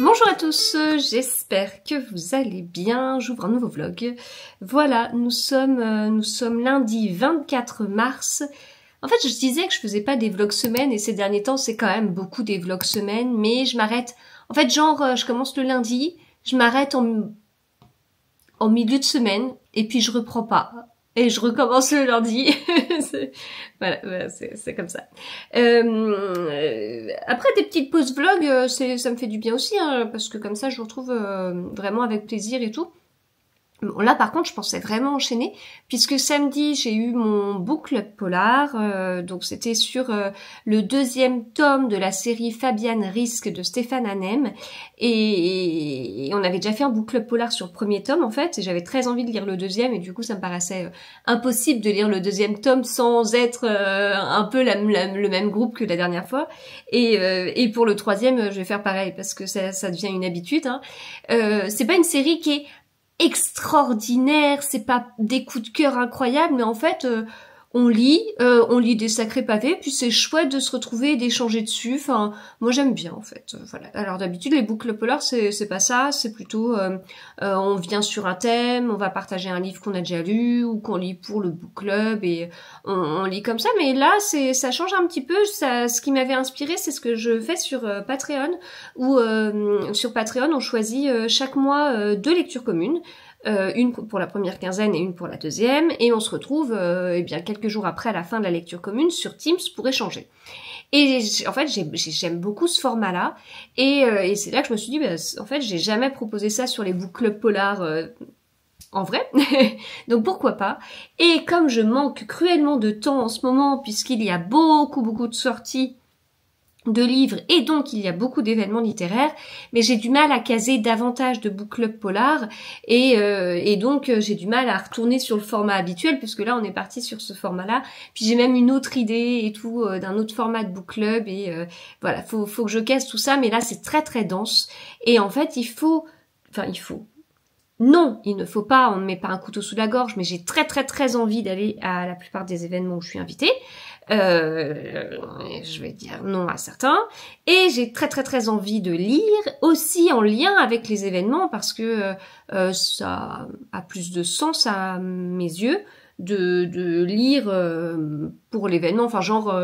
Bonjour à tous, j'espère que vous allez bien, j'ouvre un nouveau vlog. Voilà, nous sommes lundi 24 mars. En fait, je disais que je faisais pas des vlogs semaine et ces derniers temps, c'est quand même beaucoup des vlogs semaine, mais je m'arrête. En fait, genre, je commence le lundi, je m'arrête en milieu de semaine et puis je reprends pas. Et je recommence le lundi. voilà, c'est comme ça. Après des petites pauses vlog, ça me fait du bien aussi, hein, parce que comme ça je le retrouve vraiment avec plaisir et tout. Bon, là par contre je pensais vraiment enchaîner puisque samedi j'ai eu mon book club polar, donc c'était sur le deuxième tome de la série Fabian Risque de Stéphane Hanem et on avait déjà fait un book club polar sur le premier tome en fait et j'avais très envie de lire le deuxième et du coup ça me paraissait impossible de lire le deuxième tome sans être un peu le même groupe que la dernière fois et pour le troisième je vais faire pareil parce que ça devient une habitude, hein. C'est pas une série qui est extraordinaire, c'est pas des coups de cœur incroyables, mais en fait, on lit des sacrés pavés, puis c'est chouette de se retrouver et d'échanger dessus. Enfin, moi j'aime bien en fait. Voilà. Alors d'habitude les boucles polars c'est pas ça, c'est plutôt on vient sur un thème, on va partager un livre qu'on a déjà lu ou qu'on lit pour le book club et on lit comme ça. Mais là ça change un petit peu. Ce qui m'avait inspiré, c'est ce que je fais sur Patreon, où sur Patreon on choisit chaque mois 2 lectures communes. Une pour la première quinzaine et une pour la deuxième, et on se retrouve eh bien quelques jours après la fin de la lecture commune sur Teams pour échanger. Et en fait j'aime beaucoup ce format-là, et c'est là que je me suis dit, en fait j'ai jamais proposé ça sur les book club polars en vrai, donc pourquoi pas. Et comme je manque cruellement de temps en ce moment, puisqu'il y a beaucoup de sorties de livres et donc il y a beaucoup d'événements littéraires, mais j'ai du mal à caser davantage de book club polar et donc j'ai du mal à retourner sur le format habituel puisque là on est parti sur ce format-là. Puis j'ai même une autre idée et tout d'un autre format de book club et voilà, faut que je case tout ça, mais là c'est très dense et en fait non, il ne faut pas, on ne met pas un couteau sous la gorge, mais j'ai très envie d'aller à la plupart des événements où je suis invitée. Je vais dire non à certains. Et j'ai très envie de lire, aussi en lien avec les événements, parce que ça a plus de sens à mes yeux de lire pour l'événement. Enfin, genre,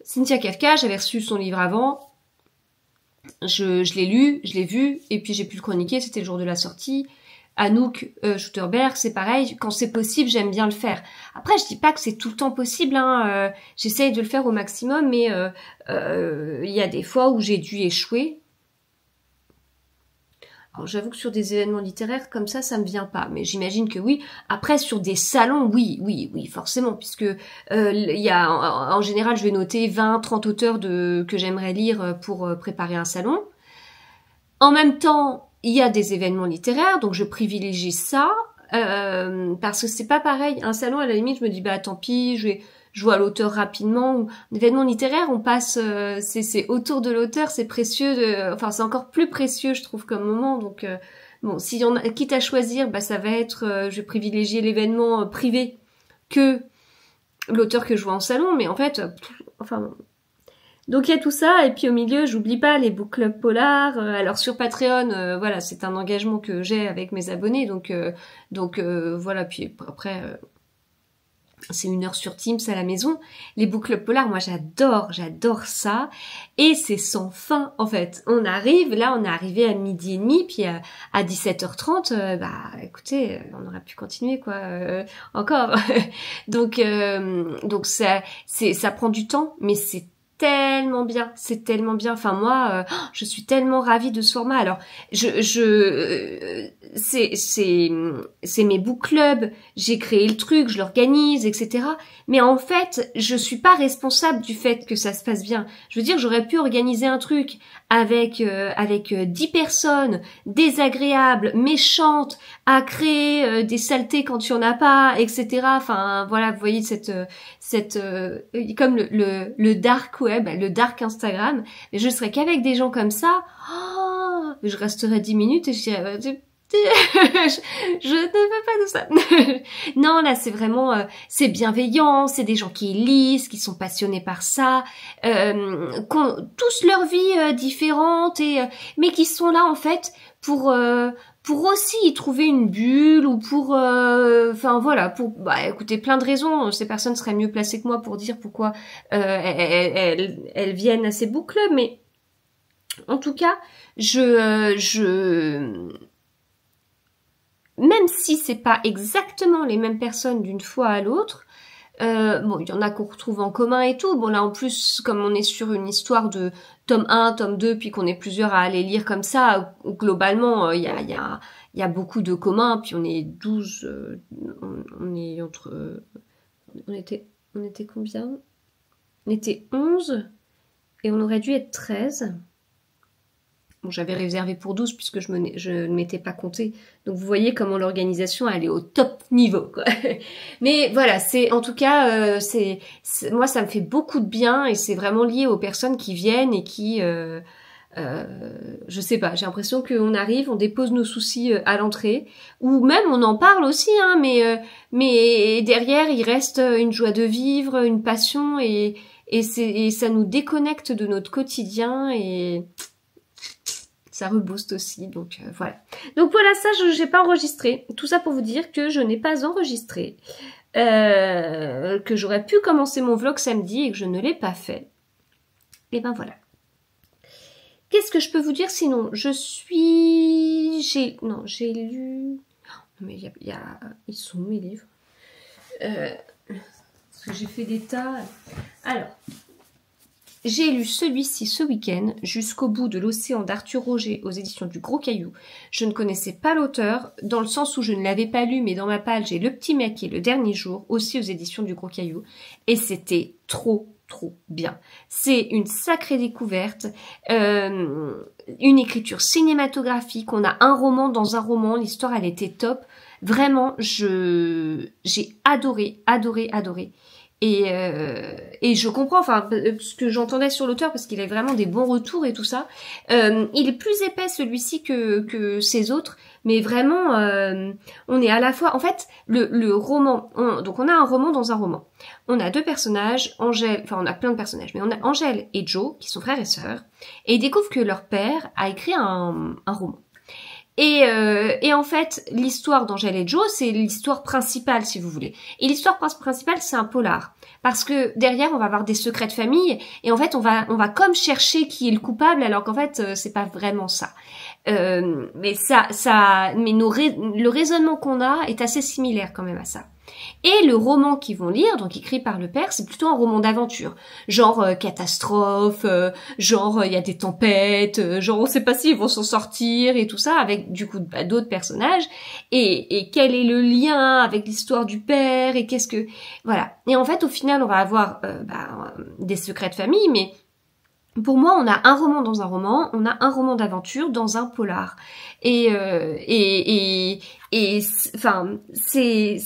Cynthia Kafka, j'avais reçu son livre avant. Je l'ai lu, je l'ai vu, et puis j'ai pu le chroniquer, c'était le jour de la sortie. Anouk Schutterberg, c'est pareil, quand c'est possible, j'aime bien le faire. Après, je dis pas que c'est tout le temps possible, hein, j'essaye de le faire au maximum, mais il y a des fois où j'ai dû échouer. Alors j'avoue que sur des événements littéraires comme ça me vient pas, mais j'imagine que oui. Après sur des salons, oui, forcément, puisque il y a en général je vais noter 20-30 auteurs que j'aimerais lire pour préparer un salon. En même temps, il y a des événements littéraires, donc je privilégie ça parce que c'est pas pareil. Un salon, à la limite, je me dis bah tant pis, je vois l'auteur rapidement. Un événement littéraire, on passe, c'est autour de l'auteur, c'est précieux. Enfin, c'est encore plus précieux, je trouve, comme moment. Donc, bon, s'il y en a, quitte à choisir, bah ça va être, je vais privilégier l'événement privé que l'auteur que je vois en salon. Mais en fait, enfin. Donc il y a tout ça, et puis au milieu, j'oublie pas les book club polars. Alors sur Patreon, voilà, c'est un engagement que j'ai avec mes abonnés, donc voilà. Puis après, c'est 1 heure sur Teams à la maison. Les book club polars, moi j'adore ça, et c'est sans fin en fait. On est arrivé à 12h30, puis à 17h30, bah écoutez, on aurait pu continuer quoi, encore. donc ça prend du temps, mais c'est tellement bien. Enfin moi, je suis tellement ravie de ce format. Alors, c'est mes book clubs. J'ai créé le truc, je l'organise, etc. Mais en fait, je suis pas responsable du fait que ça se passe bien. Je veux dire, j'aurais pu organiser un truc avec 10 personnes désagréables, méchantes, à créer des saletés quand il y en a pas, etc. Enfin voilà, vous voyez cette comme le dark web, le dark Instagram. Mais je serais qu'avec des gens comme ça. Oh, je resterais 10 minutes et je dirais je ne veux pas de ça. Non, là, c'est vraiment, c'est bienveillant, c'est des gens qui lisent, qui sont passionnés par ça, qui ont tous leur vie différente, mais qui sont là, en fait, pour aussi y trouver une bulle ou pour, enfin voilà, pour, bah, écoutez, plein de raisons. Ces personnes seraient mieux placées que moi pour dire pourquoi elles viennent à ces book clubs, mais en tout cas, même si c'est pas exactement les mêmes personnes d'une fois à l'autre, bon, il y en a qu'on retrouve en commun et tout. Bon, là, en plus, comme on est sur une histoire de tome 1, tome 2, puis qu'on est plusieurs à aller lire comme ça, globalement, il y a beaucoup de communs, puis on est 12, on est entre... on était combien? On était 11, et on aurait dû être 13. Bon, j'avais réservé pour 12 puisque je ne m'étais pas compté. Donc vous voyez comment l'organisation elle est au top niveau, quoi. Mais voilà, c'est en tout cas moi ça me fait beaucoup de bien et c'est vraiment lié aux personnes qui viennent et qui je sais pas, j'ai l'impression qu'on arrive, on dépose nos soucis à l'entrée ou même on en parle aussi hein, mais derrière il reste une joie de vivre, une passion et ça nous déconnecte de notre quotidien et ça rebooste aussi, donc voilà. Donc voilà, ça, j'ai pas enregistré. Tout ça pour vous dire que je n'ai pas enregistré. Que j'aurais pu commencer mon vlog samedi et que je ne l'ai pas fait. Et ben voilà. Qu'est-ce que je peux vous dire sinon? J'ai lu... Mais ils sont où mes livres? Parce que j'ai fait des tas... Alors... J'ai lu celui-ci ce week-end, Jusqu'au bout de l'océan d'Arthur Roger aux éditions du Gros Caillou. Je ne connaissais pas l'auteur, dans le sens où je ne l'avais pas lu, mais dans ma palle, j'ai Le Petit Maquis, Le Dernier Jour, aussi aux éditions du Gros Caillou. Et c'était trop bien. C'est une sacrée découverte, une écriture cinématographique, on a un roman dans un roman, l'histoire elle était top. Vraiment, j'ai adoré. Et je comprends, enfin, ce que j'entendais sur l'auteur, parce qu'il a vraiment des bons retours et tout ça. Il est plus épais celui-ci que ses autres, mais vraiment, on est à la fois... En fait, le roman... donc on a un roman dans un roman. On a deux personnages, Angèle... Enfin, on a plein de personnages, mais on a Angèle et Joe, qui sont frères et sœurs, et ils découvrent que leur père a écrit un roman. Et en fait, l'histoire d'Angèle et Joe, c'est l'histoire principale, si vous voulez. Et l'histoire principale, c'est un polar. Parce que derrière, on va avoir des secrets de famille, et en fait, on va comme chercher qui est le coupable, alors qu'en fait, c'est pas vraiment ça. Mais le raisonnement qu'on a est assez similaire quand même à ça. Et le roman qu'ils vont lire, donc écrit par le père, c'est plutôt un roman d'aventure. Genre catastrophe, genre il y a des tempêtes, genre on sait pas s'ils vont s'en sortir et tout ça, avec du coup d'autres personnages. Et quel est le lien avec l'histoire du père et qu'est-ce que... Voilà. Et en fait, au final, on va avoir des secrets de famille, mais... Pour moi, on a un roman dans un roman, on a un roman d'aventure dans un polar. Enfin, c'est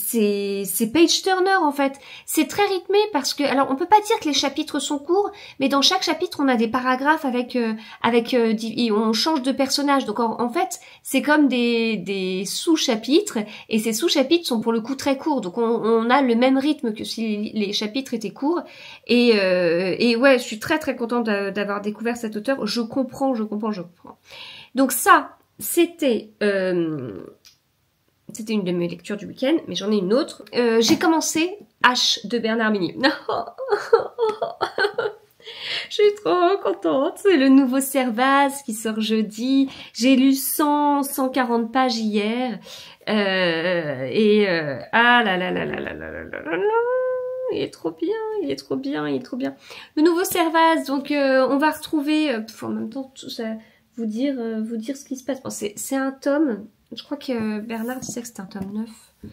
page turner en fait. C'est très rythmé parce que, alors, on peut pas dire que les chapitres sont courts, mais dans chaque chapitre, on a des paragraphes et on change de personnage. Donc en fait, c'est comme des sous-chapitres, et ces sous-chapitres sont pour le coup très courts. Donc on a le même rythme que si les chapitres étaient courts. Et ouais, je suis très contente d'avoir découvert cet auteur. Je comprends. Donc ça, c'était une de mes lectures du week-end, mais j'en ai une autre. J'ai commencé H de Bernard Minet. Je suis trop contente. C'est le nouveau Servaz qui sort jeudi. J'ai lu 140 pages hier. Ah là là là là là là là là là. Il est trop bien. Le nouveau Servaz, donc on va retrouver, en même temps, tout ça, vous dire ce qui se passe. Bon, c'est un tome, je crois que Bernard disait que c'était un tome 9,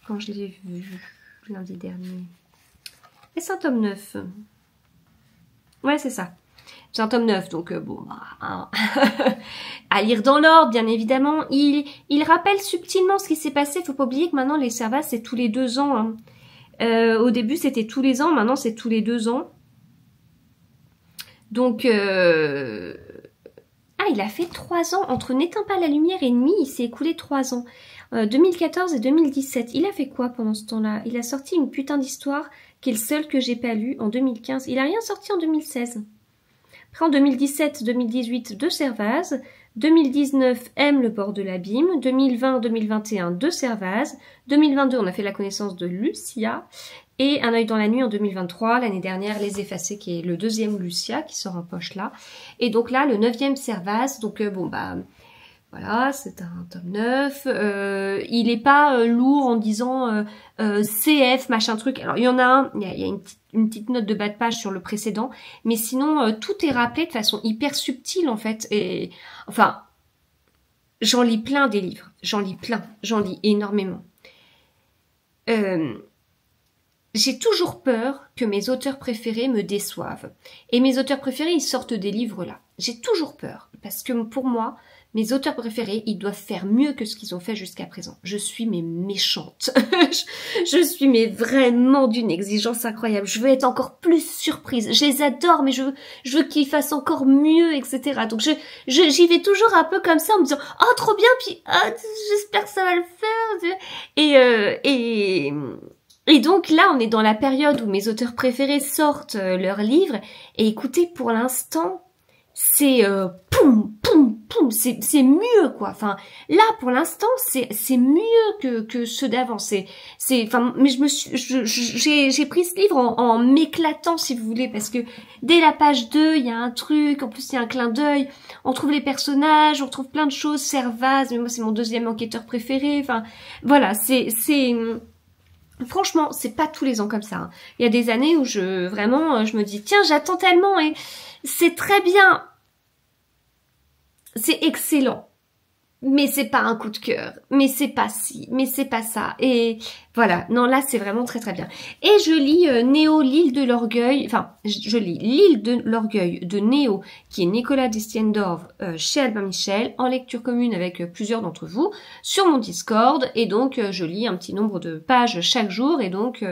quand je l'ai vu lundi dernier. Et c'est un tome 9. Ouais, c'est ça. C'est un tome 9, donc bon, hein. À lire dans l'ordre, bien évidemment. Il rappelle subtilement ce qui s'est passé. Faut pas oublier que maintenant, les Servaz, c'est tous les 2 ans, hein. Au début, c'était tous les ans. Maintenant, c'est tous les 2 ans. Donc, Ah, il a fait 3 ans. Entre N'éteins pas la lumière et Nuit, il s'est écoulé 3 ans. 2014 et 2017. Il a fait quoi pendant ce temps-là? Il a sorti Une putain d'histoire, qui est le seul que j'ai pas lu, en 2015. Il a rien sorti en 2016. Après, en 2017-2018, De Servaz. 2019, Aime le bord de l'abîme. 2020-2021, De Servaz. 2022, on a fait la connaissance de Lucia. Et Un œil dans la nuit en 2023. L'année dernière, Les Effacés, qui est le deuxième Lucia, qui sort en poche là. Et donc là, le 9e Servaz. Donc bon, bah... Voilà, c'est un tome 9. Il est pas lourd en disant CF, machin truc. Alors, il y en a un, il y a une petite note de bas de page sur le précédent. Mais sinon, tout est rappelé de façon hyper subtile, en fait. Et enfin, j'en lis plein des livres. J'en lis plein. J'en lis énormément. J'ai toujours peur que mes auteurs préférés me déçoivent. Et mes auteurs préférés, ils sortent des livres là. J'ai toujours peur. Parce que pour moi... Mes auteurs préférés, ils doivent faire mieux que ce qu'ils ont fait jusqu'à présent. Je suis mais méchante. je suis mais vraiment d'une exigence incroyable. Je veux être encore plus surprise. Je les adore, mais je veux qu'ils fassent encore mieux, etc. Donc j'y vais toujours un peu comme ça en me disant « Oh, trop bien !» Puis « Ah, j'espère que ça va le faire !» Et donc là, on est dans la période où mes auteurs préférés sortent leurs livres. Et écoutez, pour l'instant... c'est poum poum poum, c'est mieux quoi. Enfin là pour l'instant c'est mieux que ceux d'avant. Enfin mais j'ai pris ce livre en m'éclatant si vous voulez, parce que dès la page 2 il y a un truc, en plus il y a un clin d'œil, on trouve les personnages, on trouve plein de choses. Servaz, mais moi c'est mon deuxième enquêteur préféré. Enfin voilà, franchement, c'est pas tous les ans comme ça. Hein. Il y a des années où je me dis tiens, j'attends tellement et c'est très bien. C'est excellent. Mais c'est pas un coup de cœur. Mais c'est pas ci. Mais c'est pas ça. Et voilà. Non, là, c'est vraiment très très bien. Et je lis Néo, l'île de l'orgueil. Enfin, je lis L'île de l'orgueil de Néo, qui est Nicolas Destiendorf chez Albin Michel, en lecture commune avec plusieurs d'entre vous, sur mon Discord. Et donc, je lis un petit nombre de pages chaque jour. Et donc,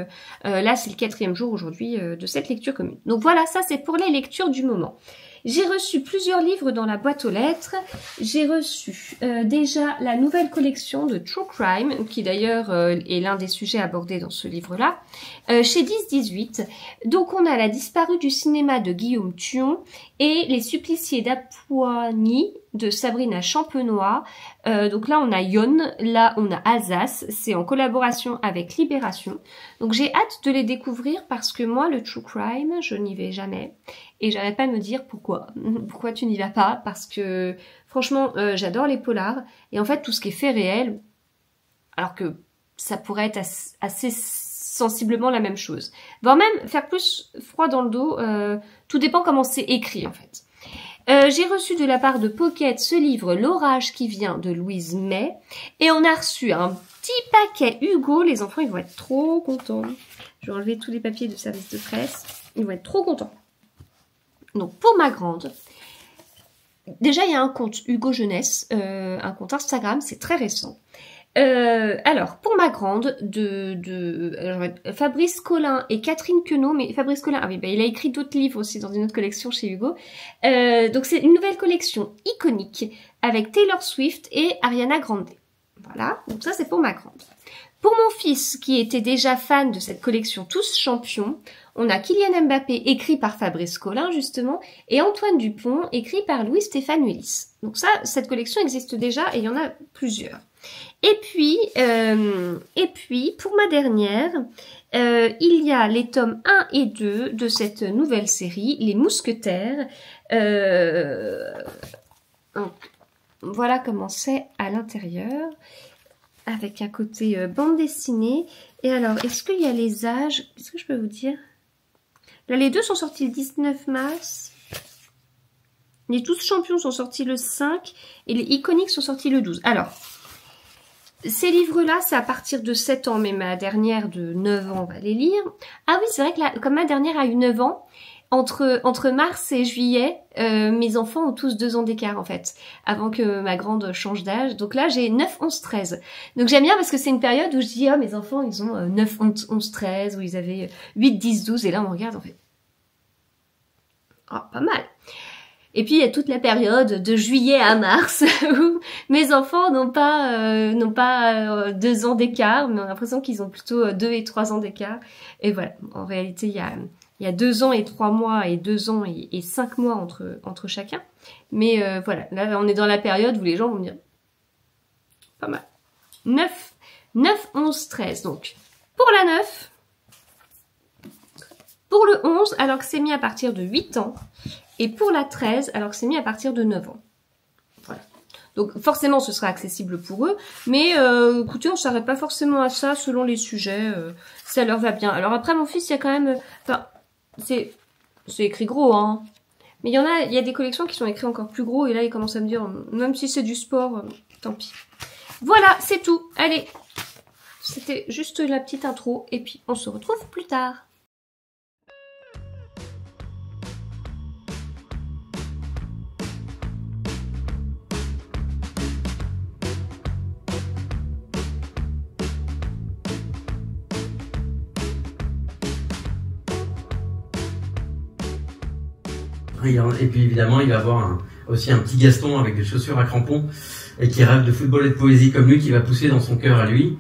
là, c'est le 4e jour aujourd'hui de cette lecture commune. Donc voilà, ça, c'est pour les lectures du moment. J'ai reçu plusieurs livres dans la boîte aux lettres. J'ai reçu déjà la nouvelle collection de True Crime, qui d'ailleurs est l'un des sujets abordés dans ce livre-là, chez 10-18. Donc on a La disparue du cinéma de Guillaume Thuon et Les suppliciés d'Apoigny de Sabrina Champenois. Donc là on a Yon, là on a Alsace, c'est en collaboration avec Libération. Donc j'ai hâte de les découvrir parce que moi le True Crime, je n'y vais jamais. Et j'arrête pas de me dire pourquoi. Pourquoi tu n'y vas pas? Parce que franchement, j'adore les polars. Et en fait, tout ce qui est fait réel, alors que ça pourrait être assez sensiblement la même chose. Voire même faire plus froid dans le dos. Tout dépend comment c'est écrit en fait. J'ai reçu de la part de Pocket ce livre L'orage qui vient de Louise May. Et on a reçu un petit paquet Hugo. Les enfants, ils vont être trop contents. Je vais enlever tous les papiers de service de presse. Ils vont être trop contents. Donc pour ma grande, déjà il y a un compte Hugo Jeunesse, un compte Instagram, c'est très récent. Alors pour ma grande, Fabrice Collin et Catherine Queneau, mais Fabrice Collin, ah oui, bah, il a écrit d'autres livres aussi dans une autre collection chez Hugo. Donc c'est une nouvelle collection iconique avec Taylor Swift et Ariana Grande. Voilà, donc ça c'est pour ma grande. Pour mon fils, qui était déjà fan de cette collection Tous Champions, on a Kylian Mbappé, écrit par Fabrice Collin, justement, et Antoine Dupont, écrit par Louis-Stéphane Ulysse. Donc ça, cette collection existe déjà et il y en a plusieurs. Et puis pour ma dernière, il y a les tomes 1 et 2 de cette nouvelle série, Les Mousquetaires. Donc, voilà comment c'est à l'intérieur. Avec un côté bande dessinée. Et alors, est-ce qu'il y a les âges? Qu'est-ce que je peux vous dire? Là, les deux sont sortis le 19 mars. Les Tous Champions sont sortis le 5. Et les Iconiques sont sortis le 12. Alors, ces livres-là, c'est à partir de 7 ans. Mais ma dernière de 9 ans va les lire. Ah oui, c'est vrai que comme ma dernière a eu 9 ans, entre mars et juillet, mes enfants ont tous 2 ans d'écart en fait, avant que ma grande change d'âge. Donc là, j'ai 9, 11, 13. Donc j'aime bien parce que c'est une période où je dis, oh mes enfants, ils ont 9, 11, 13, où ils avaient 8, 10, 12, et là on regarde en fait. Oh, pas mal. Et puis il y a toute la période de juillet à mars où mes enfants n'ont pas 2 ans d'écart, mais on a l'impression qu'ils ont plutôt 2 et 3 ans d'écart. Et voilà, en réalité il y a 2 ans et 3 mois et 2 ans et 5 mois entre chacun. Mais voilà, là on est dans la période où les gens vont me dire pas mal. 9, 11, 13. Donc pour la 9, pour le 11, alors que c'est mis à partir de 8 ans. Et pour la 13, alors que c'est mis à partir de 9 ans. Voilà. Donc forcément, ce sera accessible pour eux. Mais écoutez, on ne s'arrête pas forcément à ça selon les sujets. Ça leur va bien. Alors après, mon fils, il y a quand même... Enfin, c'est écrit gros, hein. Mais il y a des collections qui sont écrites encore plus gros. Et là, il commence à me dire, même si c'est du sport, tant pis. Voilà, c'est tout. Allez, c'était juste la petite intro. Et puis, on se retrouve plus tard. Et puis évidemment, il va avoir aussi un petit Gaston avec des chaussures à crampons et qui rêve de football et de poésie comme lui, qui va pousser dans son cœur à lui.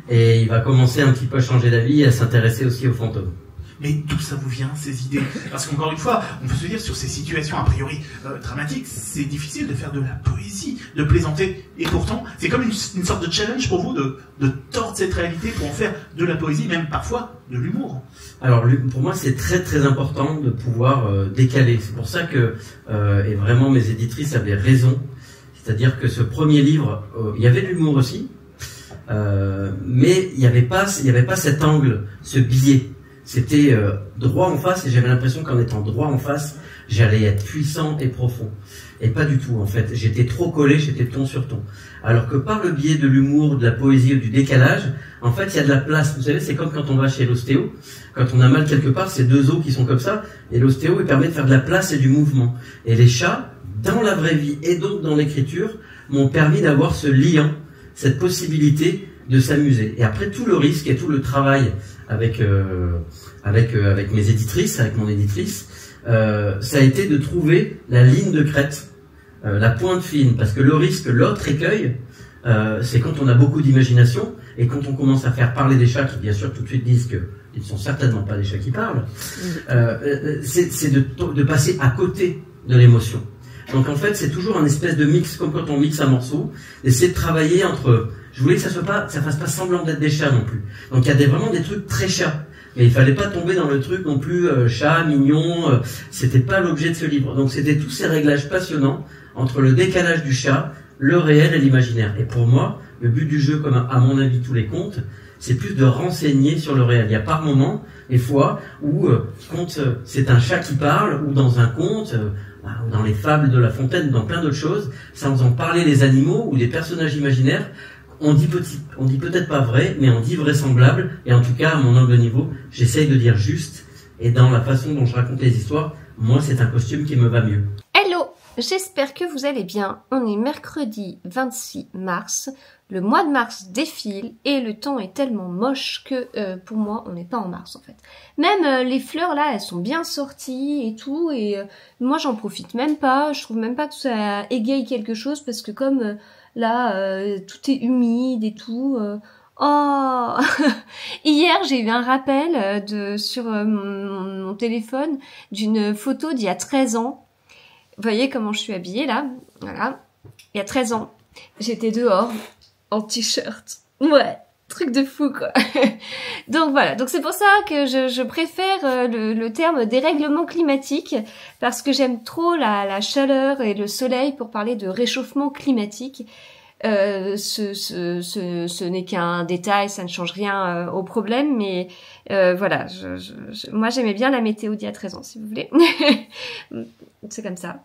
Et il va commencer un petit peu à changer d'avis et à s'intéresser aussi aux fantômes. Mais d'où ça vous vient, ces idées? Parce qu'encore une fois, on peut se dire, sur ces situations a priori dramatiques, c'est difficile de faire de la poésie, de plaisanter. Et pourtant, c'est comme une sorte de challenge pour vous de tordre cette réalité pour en faire de la poésie, même parfois de l'humour. Alors pour moi, c'est très très important de pouvoir décaler. C'est pour ça que, et vraiment mes éditrices avaient raison, c'est-à-dire que ce premier livre, il y avait de l'humour aussi, mais il n'y avait pas cet angle, ce biais. C'était droit en face, et j'avais l'impression qu'en étant droit en face, j'allais être puissant et profond. Et pas du tout, en fait. J'étais trop collé, j'étais ton sur ton. Alors que par le biais de l'humour, de la poésie ou du décalage, en fait, il y a de la place. Vous savez, c'est comme quand on va chez l'ostéo. Quand on a mal quelque part, c'est 2 os qui sont comme ça, et l'ostéo, il permet de faire de la place et du mouvement. Et les chats, dans la vraie vie et donc dans l'écriture, m'ont permis d'avoir ce lien, cette possibilité de s'amuser. Et après, tout le risque et tout le travail avec mes éditrices, avec mon éditrice, ça a été de trouver la ligne de crête, la pointe fine, parce que le risque, l'autre écueil, c'est quand on a beaucoup d'imagination et quand on commence à faire parler des chats qui bien sûr tout de suite disent que ils ne sont certainement pas des chats qui parlent, c'est de passer à côté de l'émotion. Donc en fait, c'est toujours un espèce de mix, comme quand on mixe un morceau, d'essayer de travailler entre... Je voulais que ça fasse pas semblant d'être des chats non plus. Donc il y a vraiment des trucs très chats. Mais il fallait pas tomber dans le truc non plus chat, mignon, c'était pas l'objet de ce livre. Donc c'était tous ces réglages passionnants entre le décalage du chat, le réel et l'imaginaire. Et pour moi, le but du jeu, comme à mon avis tous les contes, c'est plus de renseigner sur le réel. Il y a par moments, des fois, où quand c'est un chat qui parle, ou dans un conte, ou dans les fables de La Fontaine, dans plein d'autres choses, sans en parler les animaux ou des personnages imaginaires, on dit peut-être pas vrai, mais on dit vraisemblable, et en tout cas, à mon humble niveau, j'essaye de dire juste, et dans la façon dont je raconte les histoires, moi, c'est un costume qui me va mieux. Hello, j'espère que vous allez bien. On est mercredi 26 mars, le mois de mars défile, et le temps est tellement moche que, pour moi, on n'est pas en mars, en fait. Même les fleurs, là, elles sont bien sorties et tout, et moi, j'en profite même pas, je trouve même pas que ça égaye quelque chose, parce que comme... Là, tout est humide et tout. Oh Hier, j'ai eu un rappel sur mon téléphone d'une photo d'il y a 13 ans. Vous voyez comment je suis habillée là? Voilà. Il y a 13 ans. J'étais dehors, en t-shirt. Ouais, truc de fou quoi. Donc voilà, donc c'est pour ça que je préfère le terme dérèglement climatique, parce que j'aime trop la chaleur et le soleil pour parler de réchauffement climatique. Ce n'est qu'un détail, ça ne change rien au problème, mais voilà, moi j'aimais bien la météo d'il y a 13 ans, si vous voulez. C'est comme ça.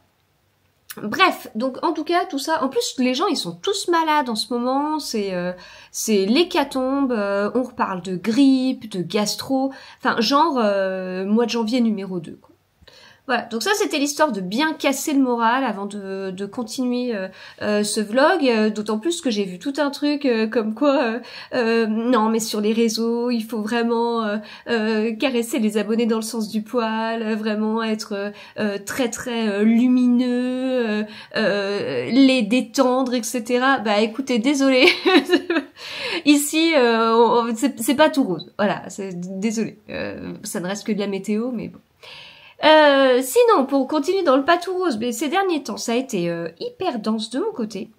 Bref, donc en tout cas tout ça, en plus les gens ils sont tous malades en ce moment, c'est l'hécatombe, on reparle de grippe, de gastro, enfin genre mois de janvier numéro 2 quoi. Voilà, donc ça c'était l'histoire de bien casser le moral avant de continuer ce vlog, d'autant plus que j'ai vu tout un truc comme quoi non mais sur les réseaux il faut vraiment caresser les abonnés dans le sens du poil, vraiment être très très lumineux, les détendre, etc. Bah écoutez, désolé, ici c'est pas tout rose, voilà, désolé, ça ne reste que de la météo, mais bon. Sinon, pour continuer dans le pas tout rose, mais ces derniers temps, ça a été hyper dense de mon côté,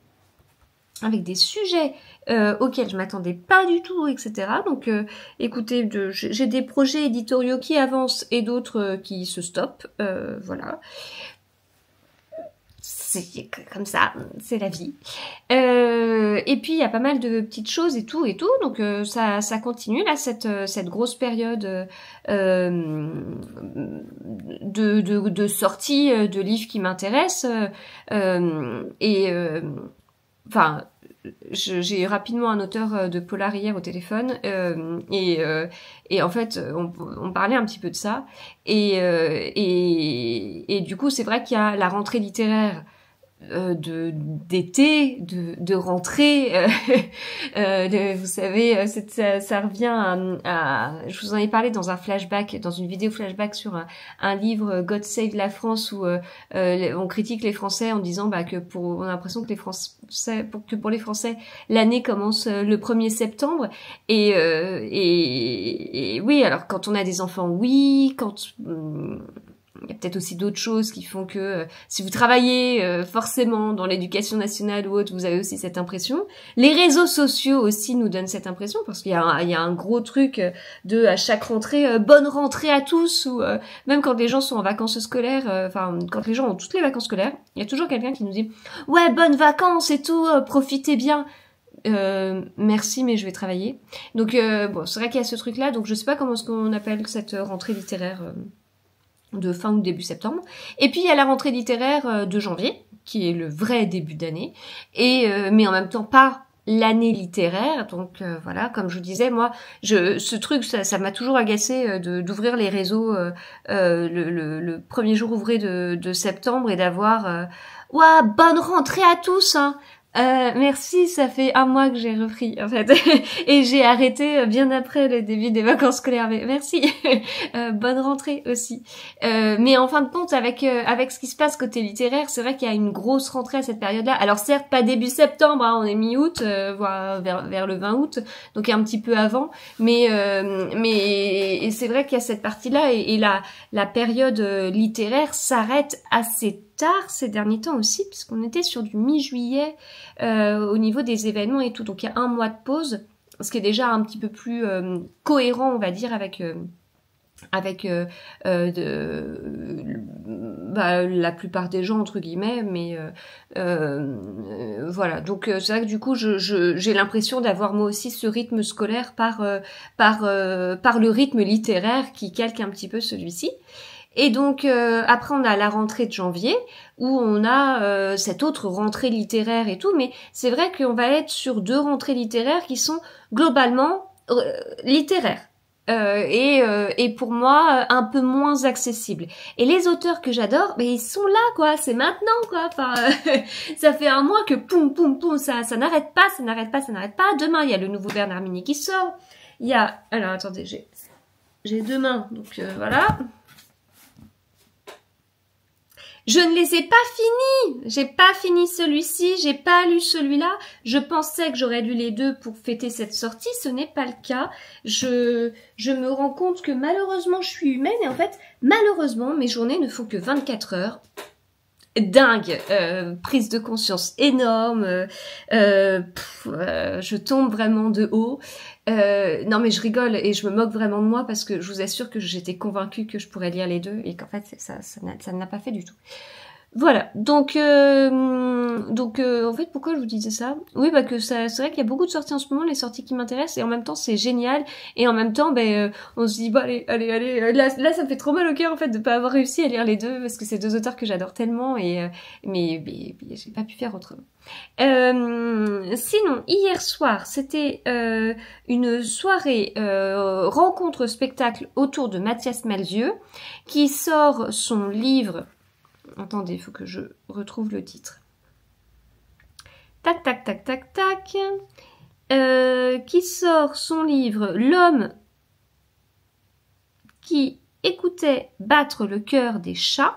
avec des sujets auxquels je m'attendais pas du tout, etc. Donc, écoutez, j'ai des projets éditoriaux qui avancent et d'autres qui se stoppent, voilà. C'est comme ça, c'est la vie. Et puis il y a pas mal de petites choses et tout, donc ça continue là cette grosse période de sortie de livres qui m'intéressent enfin j'ai rapidement un auteur de polar hier au téléphone et en fait on parlait un petit peu de ça et du coup c'est vrai qu'il y a la rentrée littéraire d'été, de rentrée, vous savez, ça revient je vous en ai parlé dans un flashback, dans une vidéo flashback sur un livre God Save la France où on critique les Français en disant que on a l'impression que pour les Français l'année commence le 1er septembre et oui, alors quand on a des enfants, oui, quand il y a peut-être aussi d'autres choses qui font que si vous travaillez forcément dans l'éducation nationale ou autre, vous avez aussi cette impression. Les réseaux sociaux aussi nous donnent cette impression parce qu'il y a un gros truc de à chaque rentrée bonne rentrée à tous ou même quand les gens sont en vacances scolaires, quand les gens ont toutes les vacances scolaires, il y a toujours quelqu'un qui nous dit ouais bonnes vacances et tout, profitez bien. Merci mais je vais travailler. Donc bon c'est vrai qu'il y a ce truc là, donc je sais pas comment est-ce qu'on appelle cette rentrée littéraire. De fin ou début septembre. Et puis il y a la rentrée littéraire de janvier, qui est le vrai début d'année, mais en même temps pas l'année littéraire. Donc voilà, comme je vous disais, moi, ce truc, ça m'a toujours agacé d'ouvrir les réseaux le premier jour ouvré de septembre et d'avoir ouah, bonne rentrée à tous, hein. Merci, ça fait un mois que j'ai repris en fait et j'ai arrêté bien après le début des vacances scolaires. Mais merci, bonne rentrée aussi. Mais en fin de compte, avec ce qui se passe côté littéraire, c'est vrai qu'il y a une grosse rentrée à cette période-là. Alors certes, pas début septembre, hein, on est mi-août, voire vers le 20 août, donc un petit peu avant. Mais c'est vrai qu'il y a cette partie-là et la période littéraire s'arrête assez tard ces derniers temps aussi, puisqu'on était sur du mi-juillet au niveau des événements et tout. Donc il y a un mois de pause, ce qui est déjà un petit peu plus cohérent, on va dire, avec la plupart des gens entre guillemets, mais voilà. Donc c'est vrai que du coup j'ai l'impression d'avoir moi aussi ce rythme scolaire par le rythme littéraire qui calque un petit peu celui-ci. Et donc après on a la rentrée de janvier où on a cette autre rentrée littéraire et tout, mais c'est vrai qu'on va être sur 2 rentrées littéraires qui sont globalement littéraires et pour moi un peu moins accessibles. Et les auteurs que j'adore, mais ils sont là quoi, c'est maintenant quoi. Enfin ça fait un mois que poum poum poum ça n'arrête pas. Demain il y a le nouveau Bernard Minet qui sort. Il y a alors attendez j'ai demain donc voilà. Je ne les ai pas finis. J'ai pas fini celui-ci, j'ai pas lu celui-là. Je pensais que j'aurais lu les 2 pour fêter cette sortie, ce n'est pas le cas. Je me rends compte que malheureusement je suis humaine et en fait, malheureusement mes journées ne font que 24 heures. Dingue, prise de conscience énorme, je tombe vraiment de haut. Non mais je rigole et je me moque vraiment de moi parce que je vous assure que j'étais convaincue que je pourrais lire les 2 et qu'en fait ça ne l'a pas fait du tout. Voilà, donc en fait, pourquoi je vous disais ça? Oui, bah que ça, c'est vrai qu'il y a beaucoup de sorties en ce moment, les sorties qui m'intéressent, et en même temps c'est génial, et en même temps, on se dit, bah allez, là ça me fait trop mal au cœur en fait de pas avoir réussi à lire les deux, parce que c'est deux auteurs que j'adore tellement, et mais j'ai pas pu faire autrement. Sinon, hier soir, c'était une soirée rencontre spectacle autour de Mathias Malzieu, qui sort son livre. Attendez, il faut que je retrouve le titre. Tac, tac, tac, tac, tac. Qui sort son livre L'homme qui écoutait battre le cœur des chats.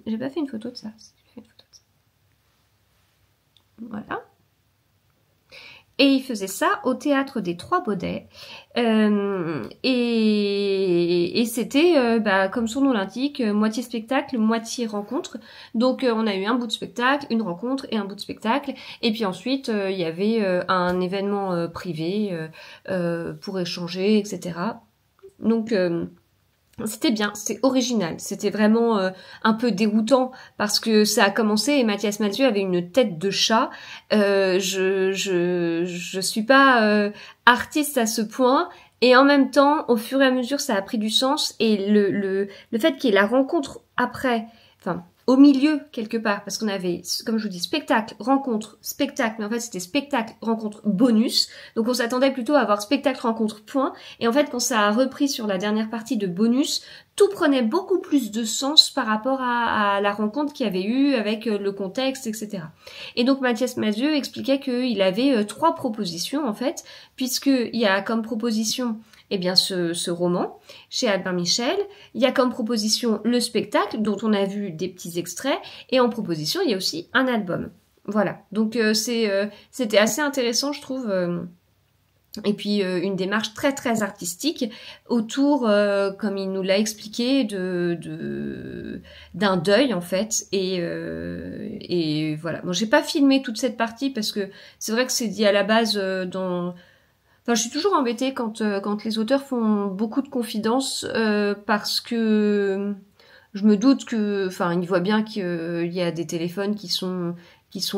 J'ai pas fait une photo de ça. Voilà. Et il faisait ça au théâtre des Trois Baudets. Et c'était, comme son nom l'indique, moitié spectacle, moitié rencontre. Donc on a eu un bout de spectacle, une rencontre et un bout de spectacle. Et puis ensuite, il y avait un événement privé pour échanger, etc. Donc c'était bien, c'était original, c'était vraiment un peu déroutant parce que ça a commencé et Mathias Malzieu avait une tête de chat. Je suis pas artiste à ce point et en même temps, au fur et à mesure, ça a pris du sens et le fait qu'il y ait la rencontre après, enfin au milieu quelque part, parce qu'on avait, comme je vous dis, spectacle, rencontre, spectacle, mais en fait c'était spectacle, rencontre, bonus, donc on s'attendait plutôt à avoir spectacle, rencontre, point, et en fait quand ça a repris sur la dernière partie de bonus, tout prenait beaucoup plus de sens par rapport à la rencontre qu'il y avait eu avec le contexte, etc. Et donc Mathias Malzieu expliquait qu'il avait 3 propositions en fait, puisqu'il y a comme proposition ce roman chez Albin Michel. Il y a comme proposition le spectacle dont on a vu des petits extraits et en proposition il y a aussi un album. Voilà, donc c'était assez intéressant je trouve. Et puis une démarche très très artistique autour, comme il nous l'a expliqué, d'un deuil en fait. Et voilà. Bon, j'ai pas filmé toute cette partie parce que c'est vrai que c'est dit à la base dans. Enfin, je suis toujours embêtée quand les auteurs font beaucoup de confidences parce que je me doute que, enfin, ils voient bien qu'il y a des téléphones qui sont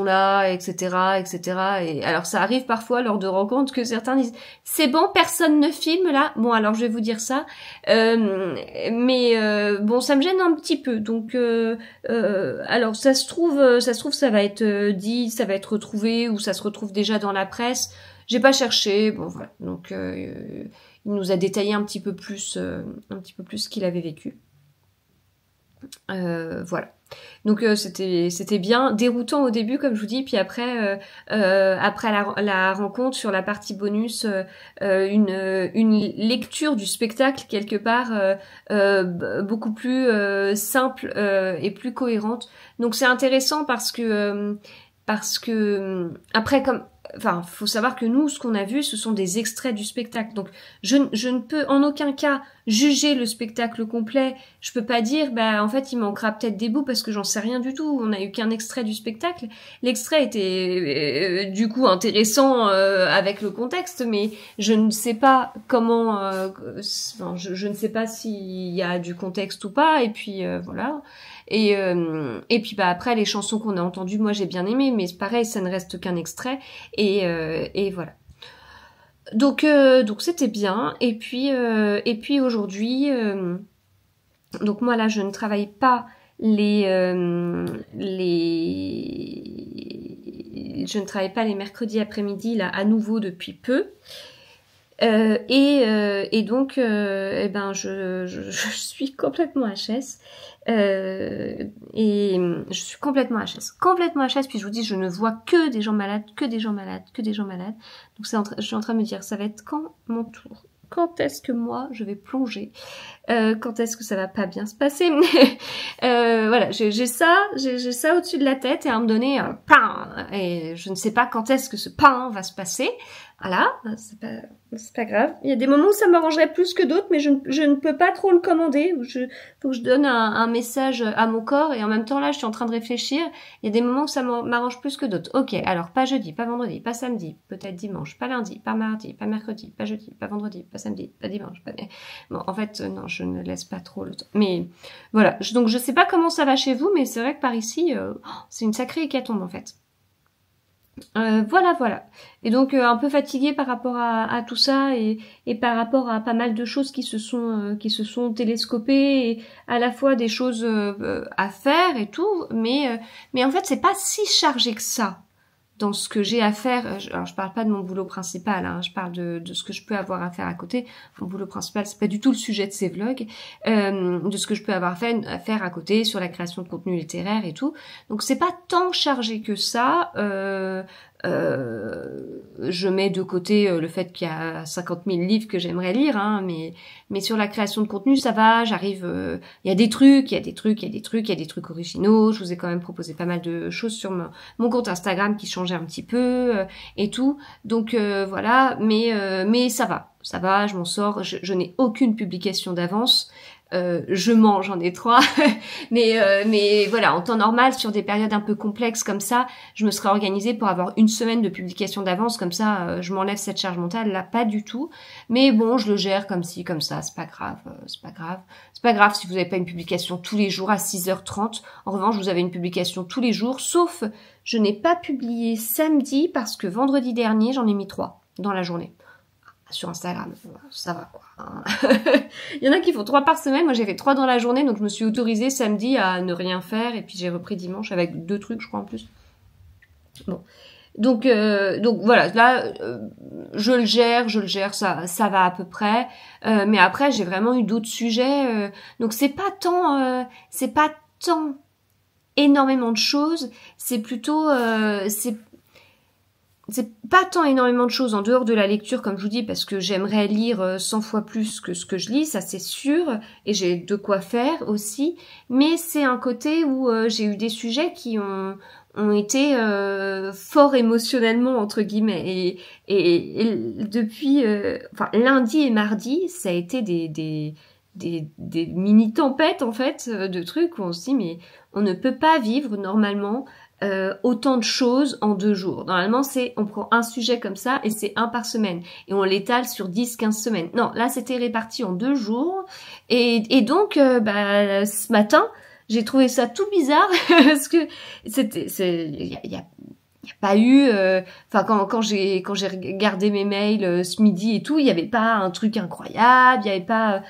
là, etc., etc. Et alors, ça arrive parfois lors de rencontres que certains disent c'est bon, personne ne filme là. Bon, alors je vais vous dire ça, bon, ça me gêne un petit peu. Donc, alors ça se trouve, ça va être dit, ça va être retrouvé ou ça se retrouve déjà dans la presse. J'ai pas cherché, bon voilà. Donc il nous a détaillé un petit peu plus ce qu'il avait vécu. Voilà. Donc c'était bien, déroutant au début comme je vous dis, puis après la rencontre sur la partie bonus, une lecture du spectacle quelque part beaucoup plus simple et plus cohérente. Donc c'est intéressant parce que après faut savoir que nous, ce qu'on a vu, ce sont des extraits du spectacle. Donc, je ne peux en aucun cas juger le spectacle complet. Je peux pas dire, en fait, il manquera peut-être des bouts parce que j'en sais rien du tout. On a eu qu'un extrait du spectacle. L'extrait était, du coup, intéressant avec le contexte, mais je ne sais pas comment, je ne sais pas s'il y a du contexte ou pas. Et puis, voilà. Et puis après les chansons qu'on a entendues, moi j'ai bien aimé, mais pareil, ça ne reste qu'un extrait et voilà. Donc c'était bien. Et puis aujourd'hui, donc moi là je ne travaille pas je ne travaille pas les mercredis après-midi là à nouveau depuis peu. Et donc je suis complètement HS. Et je suis complètement HS, puis je vous dis, je ne vois que des gens malades. Donc je suis en train de me dire, ça va être quand mon tour? Quand est-ce que moi je vais plonger? Quand est-ce que ça va pas bien se passer? Voilà, j'ai ça au-dessus de la tête et à me donner un pain. Et je ne sais pas quand est-ce que ce pain va se passer. Voilà, c'est pas grave. Il y a des moments où ça m'arrangerait plus que d'autres, mais je ne peux pas trop le commander. Faut que je donne un message à mon corps et en même temps là, je suis en train de réfléchir. Il y a des moments où ça m'arrange plus que d'autres. Ok, alors pas jeudi, pas vendredi, pas samedi, peut-être dimanche, pas lundi, pas mardi, pas mercredi, pas jeudi, pas vendredi, pas samedi, pas dimanche, pas... Bon, en fait, non, je ne laisse pas trop le temps. Mais voilà, donc je sais pas comment ça va chez vous, mais c'est vrai que par ici, c'est une sacrée hécatombe en fait. Voilà. Et donc un peu fatiguée par rapport à tout ça et par rapport à pas mal de choses qui se sont télescopées et à la fois des choses à faire et tout, mais en fait c'est pas si chargé que ça dans ce que j'ai à faire. Alors je parle pas de mon boulot principal, hein, je parle de ce que je peux avoir à faire à côté. Mon boulot principal c'est pas du tout le sujet de ces vlogs, de ce que je peux avoir à faire à côté sur la création de contenu littéraire et tout. Donc c'est pas tant chargé que ça. Je mets de côté le fait qu'il y a 50 000 livres que j'aimerais lire, hein, mais sur la création de contenu, ça va, j'arrive, il y a des trucs originaux, je vous ai quand même proposé pas mal de choses sur mon compte Instagram qui changeait un petit peu, et tout, donc voilà, mais ça va, je m'en sors, je n'ai aucune publication d'avance, je mange, j'en ai 3, mais voilà, en temps normal, sur des périodes un peu complexes comme ça, je me serais organisée pour avoir une semaine de publication d'avance, comme ça, je m'enlève cette charge mentale, là, pas du tout, mais bon, je le gère comme ci, comme ça, c'est pas grave, c'est pas grave si vous n'avez pas une publication tous les jours à 6h30, en revanche, vous avez une publication tous les jours, sauf, je n'ai pas publié samedi, parce que vendredi dernier, j'en ai mis 3 dans la journée. Sur Instagram, ça va quoi. Il y en a qui font 3 par semaine, moi j'ai fait 3 dans la journée, donc je me suis autorisée samedi à ne rien faire, et puis j'ai repris dimanche avec 2 trucs je crois en plus. Bon, donc voilà, là je le gère, ça va à peu près, mais après j'ai vraiment eu d'autres sujets, donc c'est pas tant énormément de choses, c'est plutôt c'est pas tant énormément de choses en dehors de la lecture, comme je vous dis, parce que j'aimerais lire 100 fois plus que ce que je lis, ça c'est sûr, et j'ai de quoi faire aussi, mais c'est un côté où j'ai eu des sujets qui ont été fort émotionnellement, entre guillemets, et depuis, enfin lundi et mardi, ça a été des mini-tempêtes en fait, de trucs où on se dit mais on ne peut pas vivre normalement autant de choses en 2 jours. Normalement, on prend un sujet comme ça et c'est 1 par semaine. Et on l'étale sur 10-15 semaines. Non, là, c'était réparti en 2 jours. Et donc, ce matin, j'ai trouvé ça tout bizarre parce que il y a pas eu, enfin quand j'ai regardé mes mails ce midi et tout, il n'y avait pas un truc incroyable, il n'y avait pas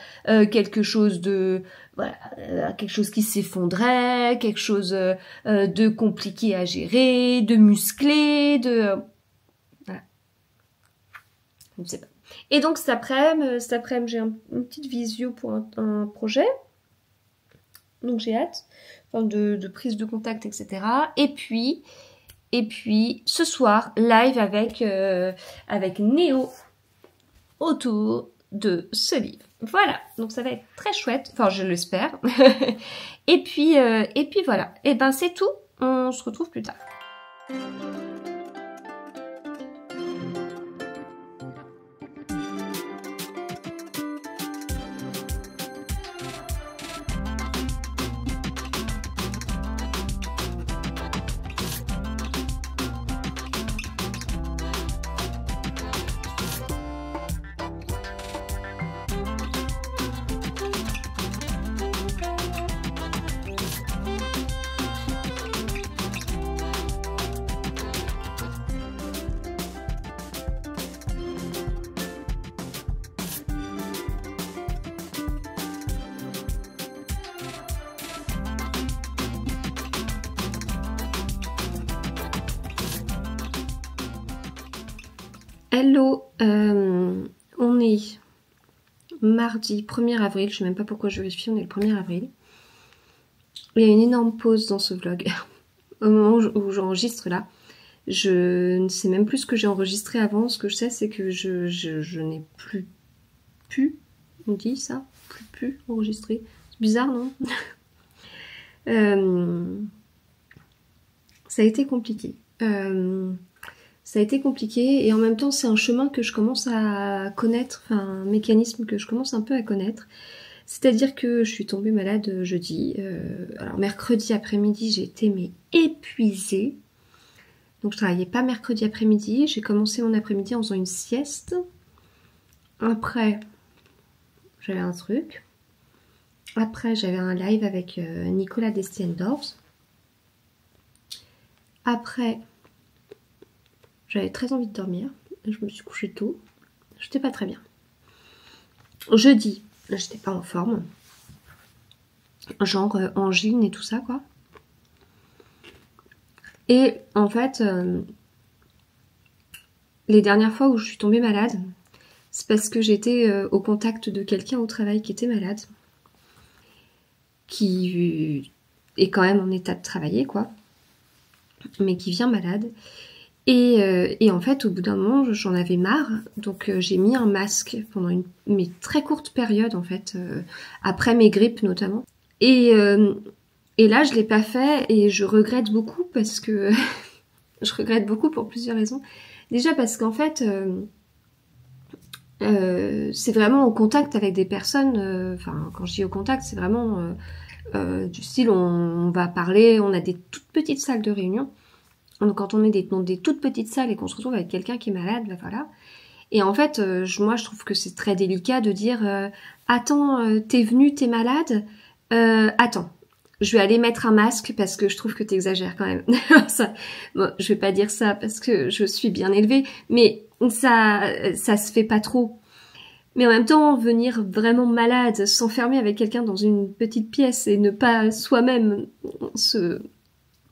quelque chose de voilà, quelque chose qui s'effondrait, quelque chose de compliqué à gérer, de musclé, de voilà, je ne sais pas. Et donc cet après-midi j'ai une petite visio pour un projet, donc j'ai hâte, enfin de prise de contact, etc. Et puis ce soir live avec Néo autour de ce livre. Voilà, donc ça va être très chouette, enfin je l'espère. et puis voilà, et ben c'est tout, on se retrouve plus tard. Hello, on est mardi 1er avril, je sais même pas pourquoi je vérifie, on est le 1er avril. Il y a une énorme pause dans ce vlog, au moment où j'enregistre là. Je ne sais même plus ce que j'ai enregistré avant, ce que je sais c'est que je n'ai plus pu, on dit ça, plus enregistré. C'est bizarre non? Ça a été compliqué. Ça a été compliqué et en même temps c'est un chemin que je commence à connaître, enfin un mécanisme que je commence un peu à connaître. C'est-à-dire que je suis tombée malade jeudi, alors mercredi après-midi j'ai été mais épuisée. Donc je travaillais pas mercredi après-midi, j'ai commencé mon après-midi en faisant une sieste. Après j'avais un truc. Après, j'avais un live avec Nicolas Destiendorf. Après, j'avais très envie de dormir. Je me suis couchée tôt. J'étais pas très bien. Jeudi, j'étais pas en forme. Genre angine et tout ça, quoi. Et en fait, les dernières fois où je suis tombée malade, c'est parce que j'étais au contact de quelqu'un au travail qui était malade. Qui est quand même en état de travailler, quoi. Mais qui vient malade. Et en fait, au bout d'un moment, j'en avais marre. Donc j'ai mis un masque pendant mais très courte période, en fait. Après mes grippes, notamment. Et là, je l'ai pas fait et je regrette beaucoup parce que... je regrette beaucoup pour plusieurs raisons. Déjà parce qu'en fait, c'est vraiment au contact avec des personnes... Enfin, quand je dis au contact, c'est vraiment du style, on va parler, on a des toutes petites salles de réunion. Donc quand on est dans des toutes petites salles et qu'on se retrouve avec quelqu'un qui est malade, ben voilà. Et en fait, moi, je trouve que c'est très délicat de dire attends, t'es venu, t'es malade, attends, je vais aller mettre un masque parce que je trouve que t'exagères quand même. Ça, bon, je vais pas dire ça parce que je suis bien élevée, mais ça se fait pas trop. Mais en même temps, venir vraiment malade, s'enfermer avec quelqu'un dans une petite pièce et ne pas soi-même se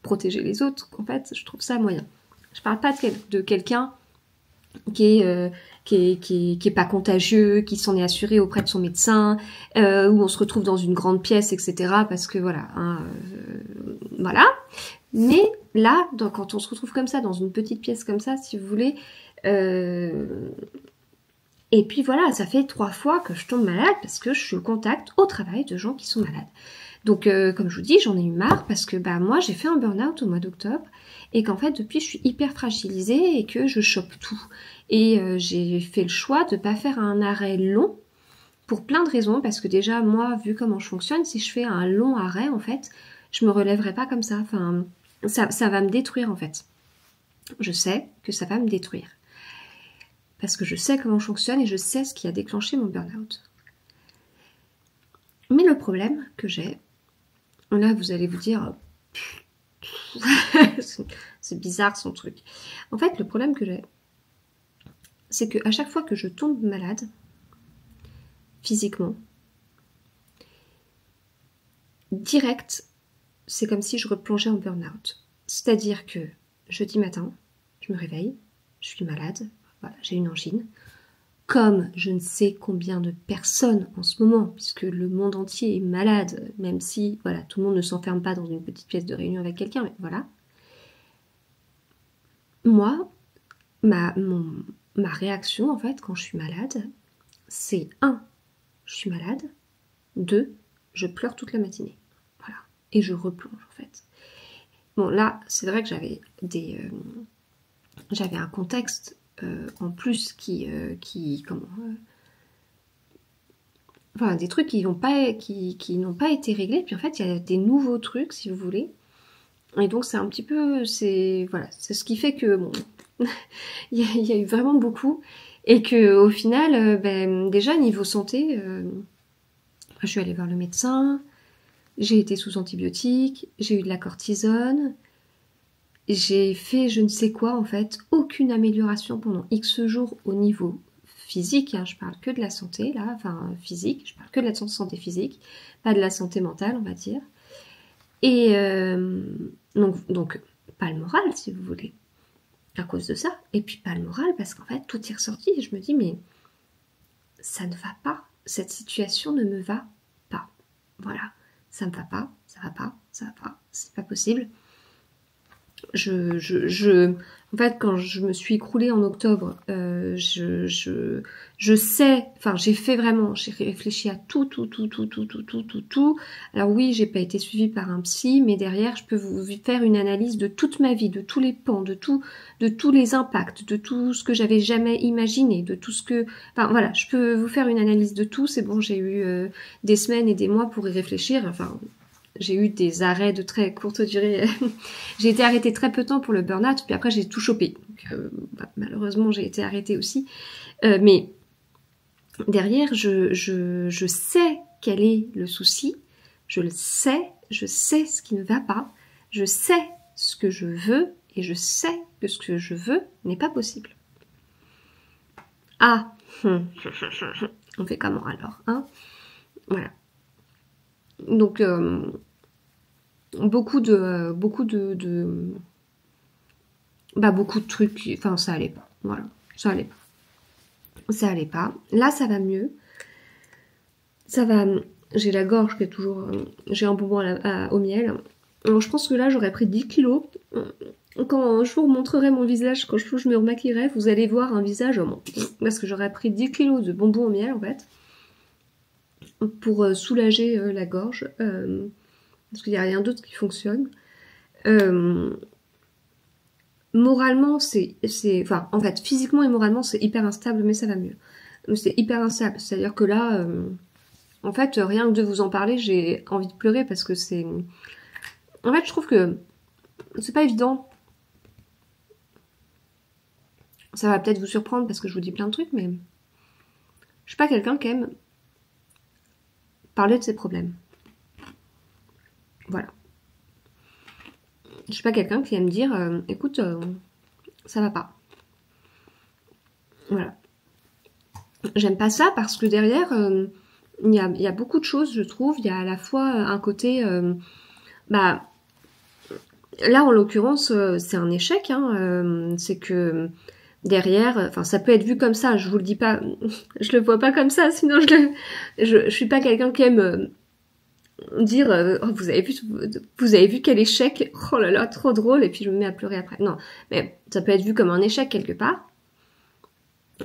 protéger les autres, en fait, je trouve ça moyen. Je parle pas de quelqu'un qui est pas contagieux, qui s'en est assuré auprès de son médecin, où on se retrouve dans une grande pièce, etc. Parce que voilà, voilà. Mais là, quand on se retrouve comme ça, dans une petite pièce comme ça, si vous voulez, et puis voilà, ça fait 3 fois que je tombe malade parce que je suis au contact au travail de gens qui sont malades. Donc, comme je vous dis, j'en ai eu marre parce que moi, j'ai fait un burn-out au mois d'octobre et qu'en fait, depuis, je suis hyper fragilisée et que je chope tout. Et j'ai fait le choix de ne pas faire un arrêt long pour plein de raisons parce que déjà, moi, vu comment je fonctionne, si je fais un long arrêt, en fait, je me relèverai pas comme ça. Enfin, ça va me détruire, en fait. Je sais que ça va me détruire. Parce que je sais comment je fonctionne et je sais ce qui a déclenché mon burn-out. Mais le problème que j'ai, là, vous allez vous dire, c'est bizarre son truc. En fait, le problème que j'ai, c'est qu'à chaque fois que je tombe malade, physiquement, direct, c'est comme si je replongeais en burn-out. C'est-à-dire que jeudi matin, je me réveille, je suis malade, voilà, j'ai une angine. Comme je ne sais combien de personnes en ce moment, puisque le monde entier est malade, même si voilà, tout le monde ne s'enferme pas dans une petite pièce de réunion avec quelqu'un, mais voilà. Moi, ma réaction, en fait, quand je suis malade, c'est 1, je suis malade, 2, je pleure toute la matinée. Voilà. Et je replonge, en fait. Bon, là, c'est vrai que j'avais un contexte en plus qui enfin des trucs qui n'ont pas été réglés, puis en fait il y a des nouveaux trucs si vous voulez, et donc c'est un petit peu c'est ce qui fait que bon il y a eu vraiment beaucoup, et que au final déjà niveau santé, je suis allée voir le médecin, j'ai été sous antibiotiques, j'ai eu de la cortisone. J'ai fait je ne sais quoi en fait, aucune amélioration pendant X jours au niveau physique, hein, je parle que de la santé là, enfin physique, je parle que de la santé physique, pas de la santé mentale on va dire. Et donc pas le moral si vous voulez, à cause de ça, et puis pas le moral parce qu'en fait tout est ressorti et je me dis mais ça ne va pas, cette situation ne me va pas, voilà, ça me va pas, ça va pas, c'est pas possible. En fait, quand je me suis écroulée en octobre, je sais, enfin, j'ai réfléchi à tout. Alors oui, j'ai pas été suivie par un psy, mais derrière, je peux vous faire une analyse de toute ma vie, de tous les pans, de tous les impacts, de tout ce que j'avais jamais imaginé, de tout ce que, enfin, voilà, je peux vous faire une analyse de tout. C'est bon, j'ai eu des semaines et des mois pour y réfléchir, enfin. J'ai eu des arrêts de très courte durée. J'ai été arrêtée très peu de temps pour le burn-out, puis après j'ai tout chopé. Donc, malheureusement, j'ai été arrêtée aussi. Mais derrière, je sais quel est le souci, je le sais, je sais ce qui ne va pas, je sais ce que je veux et je sais que ce que je veux n'est pas possible. Ah, on fait comment alors, hein? Voilà. Donc, beaucoup de trucs, enfin, ça allait pas. Voilà, ça allait pas. Ça allait pas. Là, ça va mieux. Ça va. J'ai la gorge qui est toujours. J'ai un bonbon au miel. Alors, je pense que là, j'aurais pris 10 kilos. Quand je vous montrerai mon visage, quand je me remaquillerai, vous allez voir un visage. Parce que j'aurais pris 10 kilos de bonbons au miel, en fait. Pour soulager la gorge. Parce qu'il n'y a rien d'autre qui fonctionne. Moralement, enfin, en fait, physiquement et moralement, c'est hyper instable, mais ça va mieux. C'est hyper instable. C'est-à-dire que là, en fait, rien que de vous en parler, j'ai envie de pleurer parce que c'est... En fait, je trouve que c'est pas évident. Ça va peut-être vous surprendre parce que je vous dis plein de trucs, mais je suis pas quelqu'un qui aime parler de ses problèmes. Voilà. Je suis pas quelqu'un qui aime dire écoute, ça va pas. Voilà. J'aime pas ça parce que derrière, il y a beaucoup de choses, je trouve. Il y a à la fois un côté... là, en l'occurrence, c'est un échec. Hein, c'est que derrière... Enfin, ça peut être vu comme ça. Je vous le dis pas... je le vois pas comme ça, sinon je suis pas quelqu'un qui aime... dire oh, vous avez vu quel échec, oh là là, trop drôle, et puis je me mets à pleurer après. Non, mais ça peut être vu comme un échec quelque part,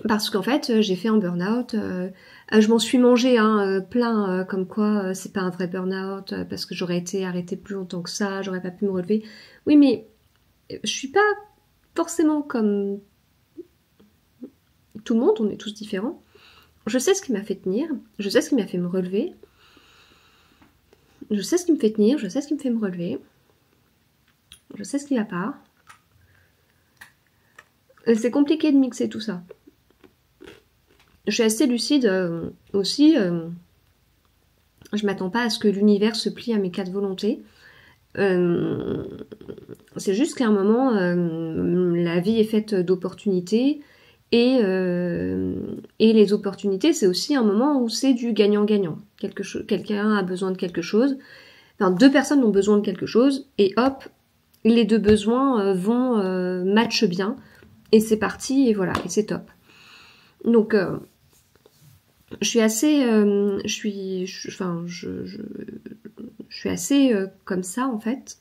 parce qu'en fait j'ai fait un burn-out, je m'en suis mangé plein, comme quoi c'est pas un vrai burn-out, parce que j'aurais été arrêtée plus longtemps que ça, j'aurais pas pu me relever. Oui, mais je suis pas forcément comme tout le monde, on est tous différents. Je sais ce qui m'a fait tenir, je sais ce qui m'a fait me relever. Je sais ce qui me fait tenir, je sais ce qui me fait me relever. Je sais ce qui va pas. C'est compliqué de mixer tout ça. Je suis assez lucide aussi. Je m'attends pas à ce que l'univers se plie à mes 4 volontés. C'est juste qu'à un moment, la vie est faite d'opportunités. Et les opportunités, c'est aussi un moment où c'est du gagnant-gagnant. Quelqu'un a besoin de quelque chose, enfin 2 personnes ont besoin de quelque chose, et hop, les 2 besoins matchent bien, et c'est parti, et voilà, et c'est top. Donc, je suis assez, je suis assez comme ça en fait.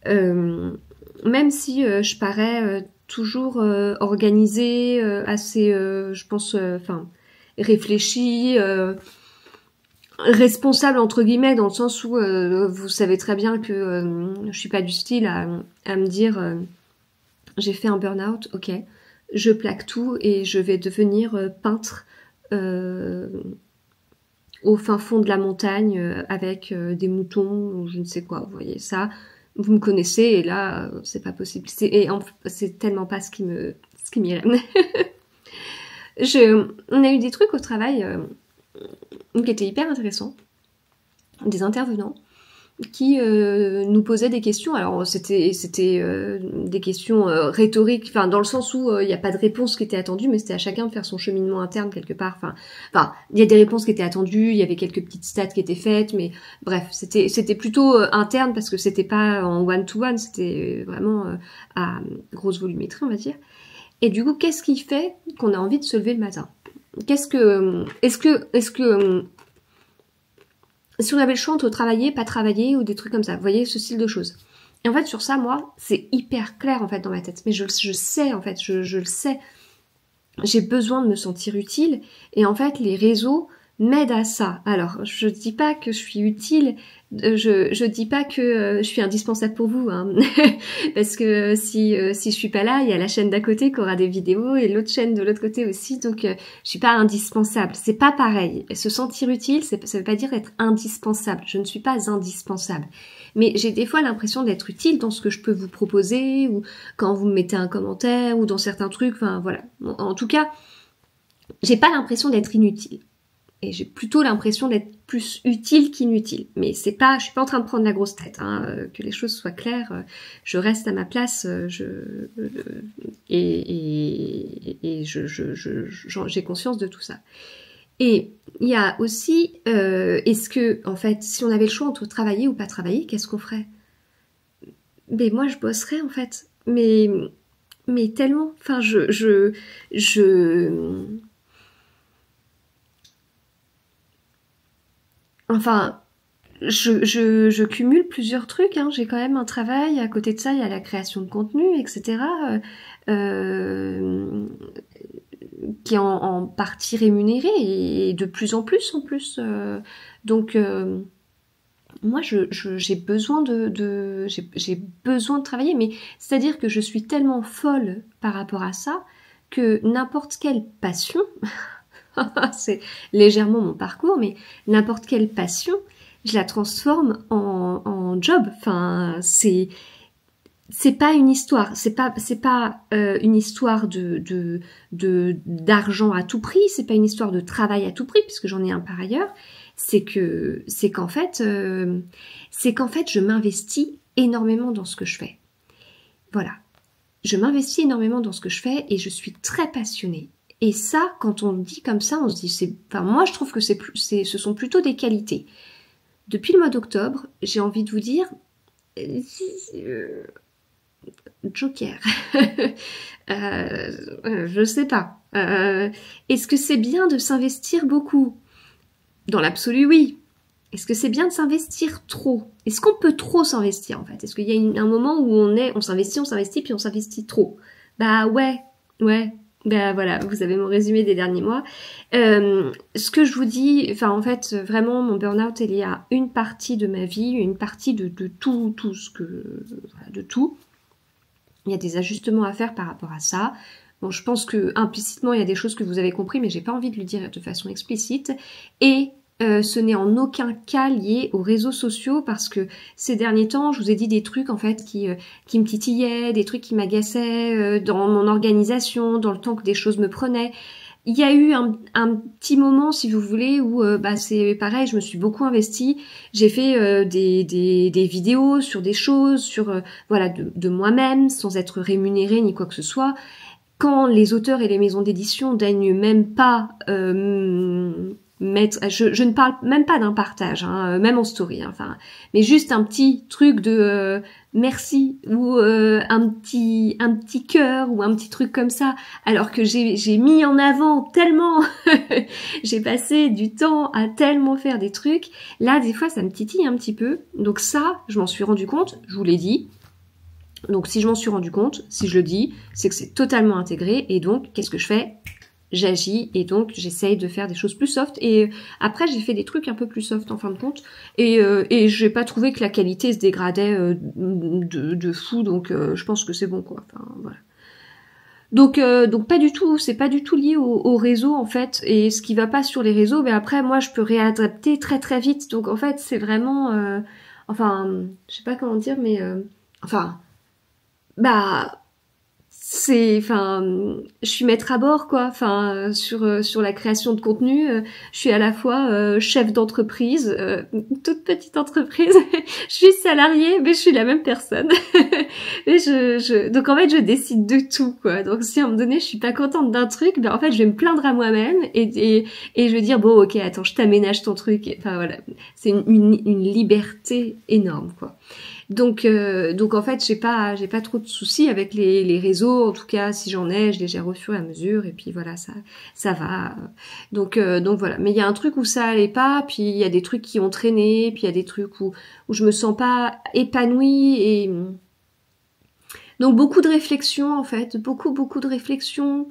Même si je parais toujours organisée, assez, je pense, réfléchie, responsable entre guillemets, dans le sens où vous savez très bien que je suis pas du style à me dire j'ai fait un burn-out, ok, je plaque tout et je vais devenir peintre au fin fond de la montagne avec des moutons ou je ne sais quoi, vous voyez ça. Vous me connaissez et là, c'est pas possible. C'est tellement pas ce qui m'irait. On a eu des trucs au travail qui étaient hyper intéressants. Des intervenants qui nous posaient des questions. Alors c'était des questions rhétoriques, enfin dans le sens où il n'y a pas de réponse qui était attendue, mais c'était à chacun de faire son cheminement interne quelque part. Enfin, il y a des réponses qui étaient attendues, il y avait quelques petites stats qui étaient faites, mais bref, c'était plutôt interne parce que c'était pas en one-to-one, c'était vraiment à grosse volumétrie, on va dire. Et du coup, qu'est-ce qui fait qu'on a envie de se lever le matin? Est-ce que si on avait le choix entre travailler, pas travailler ou des trucs comme ça, vous voyez, ce style de choses. Et en fait, sur ça, moi, c'est hyper clair en fait dans ma tête. Mais je sais en fait, je le sais. J'ai besoin de me sentir utile. Et en fait, les réseaux m'aident à ça. Alors, je dis pas que je suis utile, je dis pas que je suis indispensable pour vous, hein. Parce que si je suis pas là, il y a la chaîne d'à côté qui aura des vidéos et l'autre chaîne de l'autre côté aussi, donc je suis pas indispensable. C'est pas pareil. Se sentir utile, ça veut pas dire être indispensable. Je ne suis pas indispensable. Mais j'ai des fois l'impression d'être utile dans ce que je peux vous proposer, ou quand vous me mettez un commentaire, ou dans certains trucs, enfin voilà. En tout cas, j'ai pas l'impression d'être inutile. Et j'ai plutôt l'impression d'être plus utile qu'inutile. Mais c'est pas, je suis pas en train de prendre la grosse tête, hein, que les choses soient claires. Je reste à ma place, j'ai conscience de tout ça. Et il y a aussi, est-ce que, en fait, si on avait le choix entre travailler ou pas travailler, qu'est-ce qu'on ferait? Ben moi, je bosserais, en fait. Mais tellement. Enfin, enfin, je cumule plusieurs trucs, hein. J'ai quand même un travail, à côté de ça, il y a la création de contenu, etc. Qui est en partie rémunéré et de plus en plus en plus. Donc moi j'ai besoin j'ai besoin de travailler, mais c'est-à-dire que je suis tellement folle par rapport à ça que n'importe quelle passion, c'est légèrement mon parcours, mais n'importe quelle passion, je la transforme en job. Enfin, c'est pas une histoire, c'est pas une histoire d'argent à tout prix, c'est pas une histoire de travail à tout prix puisque j'en ai un par ailleurs. C'est qu'en fait je m'investis énormément dans ce que je fais. Voilà, je m'investis énormément dans ce que je fais et je suis très passionnée. Et ça, quand on le dit comme ça, on se dit moi je trouve que ce sont plutôt des qualités. Depuis le mois d'octobre, j'ai envie de vous dire. Joker. Je sais pas. Est-ce que c'est bien de s'investir beaucoup? Dans l'absolu, oui. Est-ce que c'est bien de s'investir trop? Est-ce qu'on peut trop s'investir, en fait? Est-ce qu'il y a un moment où on s'investit, puis on s'investit trop? Bah ouais. Bah voilà, vous avez mon résumé des derniers mois. Ce que je vous dis, enfin en fait, vraiment, mon burn-out, il y a une partie de ma vie, une partie de tout de tout. Il y a des ajustements à faire par rapport à ça. Bon, je pense que implicitement, il y a des choses que vous avez compris, mais j'ai pas envie de le dire de façon explicite. Et ce n'est en aucun cas lié aux réseaux sociaux, parce que ces derniers temps, je vous ai dit des trucs en fait qui me titillaient, des trucs qui m'agaçaient dans mon organisation, dans le temps que des choses me prenaient. Il y a eu un petit moment, si vous voulez, où c'est pareil, je me suis beaucoup investie. J'ai fait des vidéos sur des choses, sur de moi-même, sans être rémunérée ni quoi que ce soit. Quand les auteurs et les maisons d'édition daignent même pas je ne parle même pas d'un partage, hein, même en story, hein, enfin, mais juste un petit truc de merci ou un petit cœur ou un petit truc comme ça, alors que j'ai mis en avant tellement, j'ai passé du temps à tellement faire des trucs. Là, des fois, ça me titille un petit peu. Donc ça, je m'en suis rendu compte, je vous l'ai dit. Donc si je m'en suis rendu compte, si je le dis, c'est que c'est totalement intégré. Et donc, qu'est-ce que je fais? J'agis et donc j'essaye de faire des choses plus soft. Et après, j'ai fait des trucs un peu plus soft en fin de compte. Et j'ai pas trouvé que la qualité se dégradait de fou. Donc je pense que c'est bon, quoi. Enfin, voilà. Donc pas du tout, c'est pas du tout lié au réseau en fait. Et ce qui va pas sur les réseaux, mais après moi je peux réadapter très très vite. Donc en fait c'est vraiment, je sais pas comment dire, mais je suis maître à bord, quoi. Enfin, sur la création de contenu, je suis à la fois chef d'entreprise, toute petite entreprise. Je suis salariée, mais je suis la même personne. Et donc en fait, je décide de tout, quoi. Donc si à un moment donné, je suis pas contente d'un truc, en fait, je vais me plaindre à moi-même et je vais dire bon, ok, attends, je t'aménage ton truc. Enfin voilà, c'est une liberté énorme, quoi. Donc en fait, j'ai pas trop de soucis avec les réseaux. En tout cas, si j'en ai, je les gère au fur et à mesure. Et puis voilà, ça va. Donc voilà. Mais il y a un truc où ça allait pas. Puis il y a des trucs qui ont traîné. Puis il y a des trucs où je me sens pas épanouie. Et donc beaucoup de réflexions en fait, beaucoup de réflexions.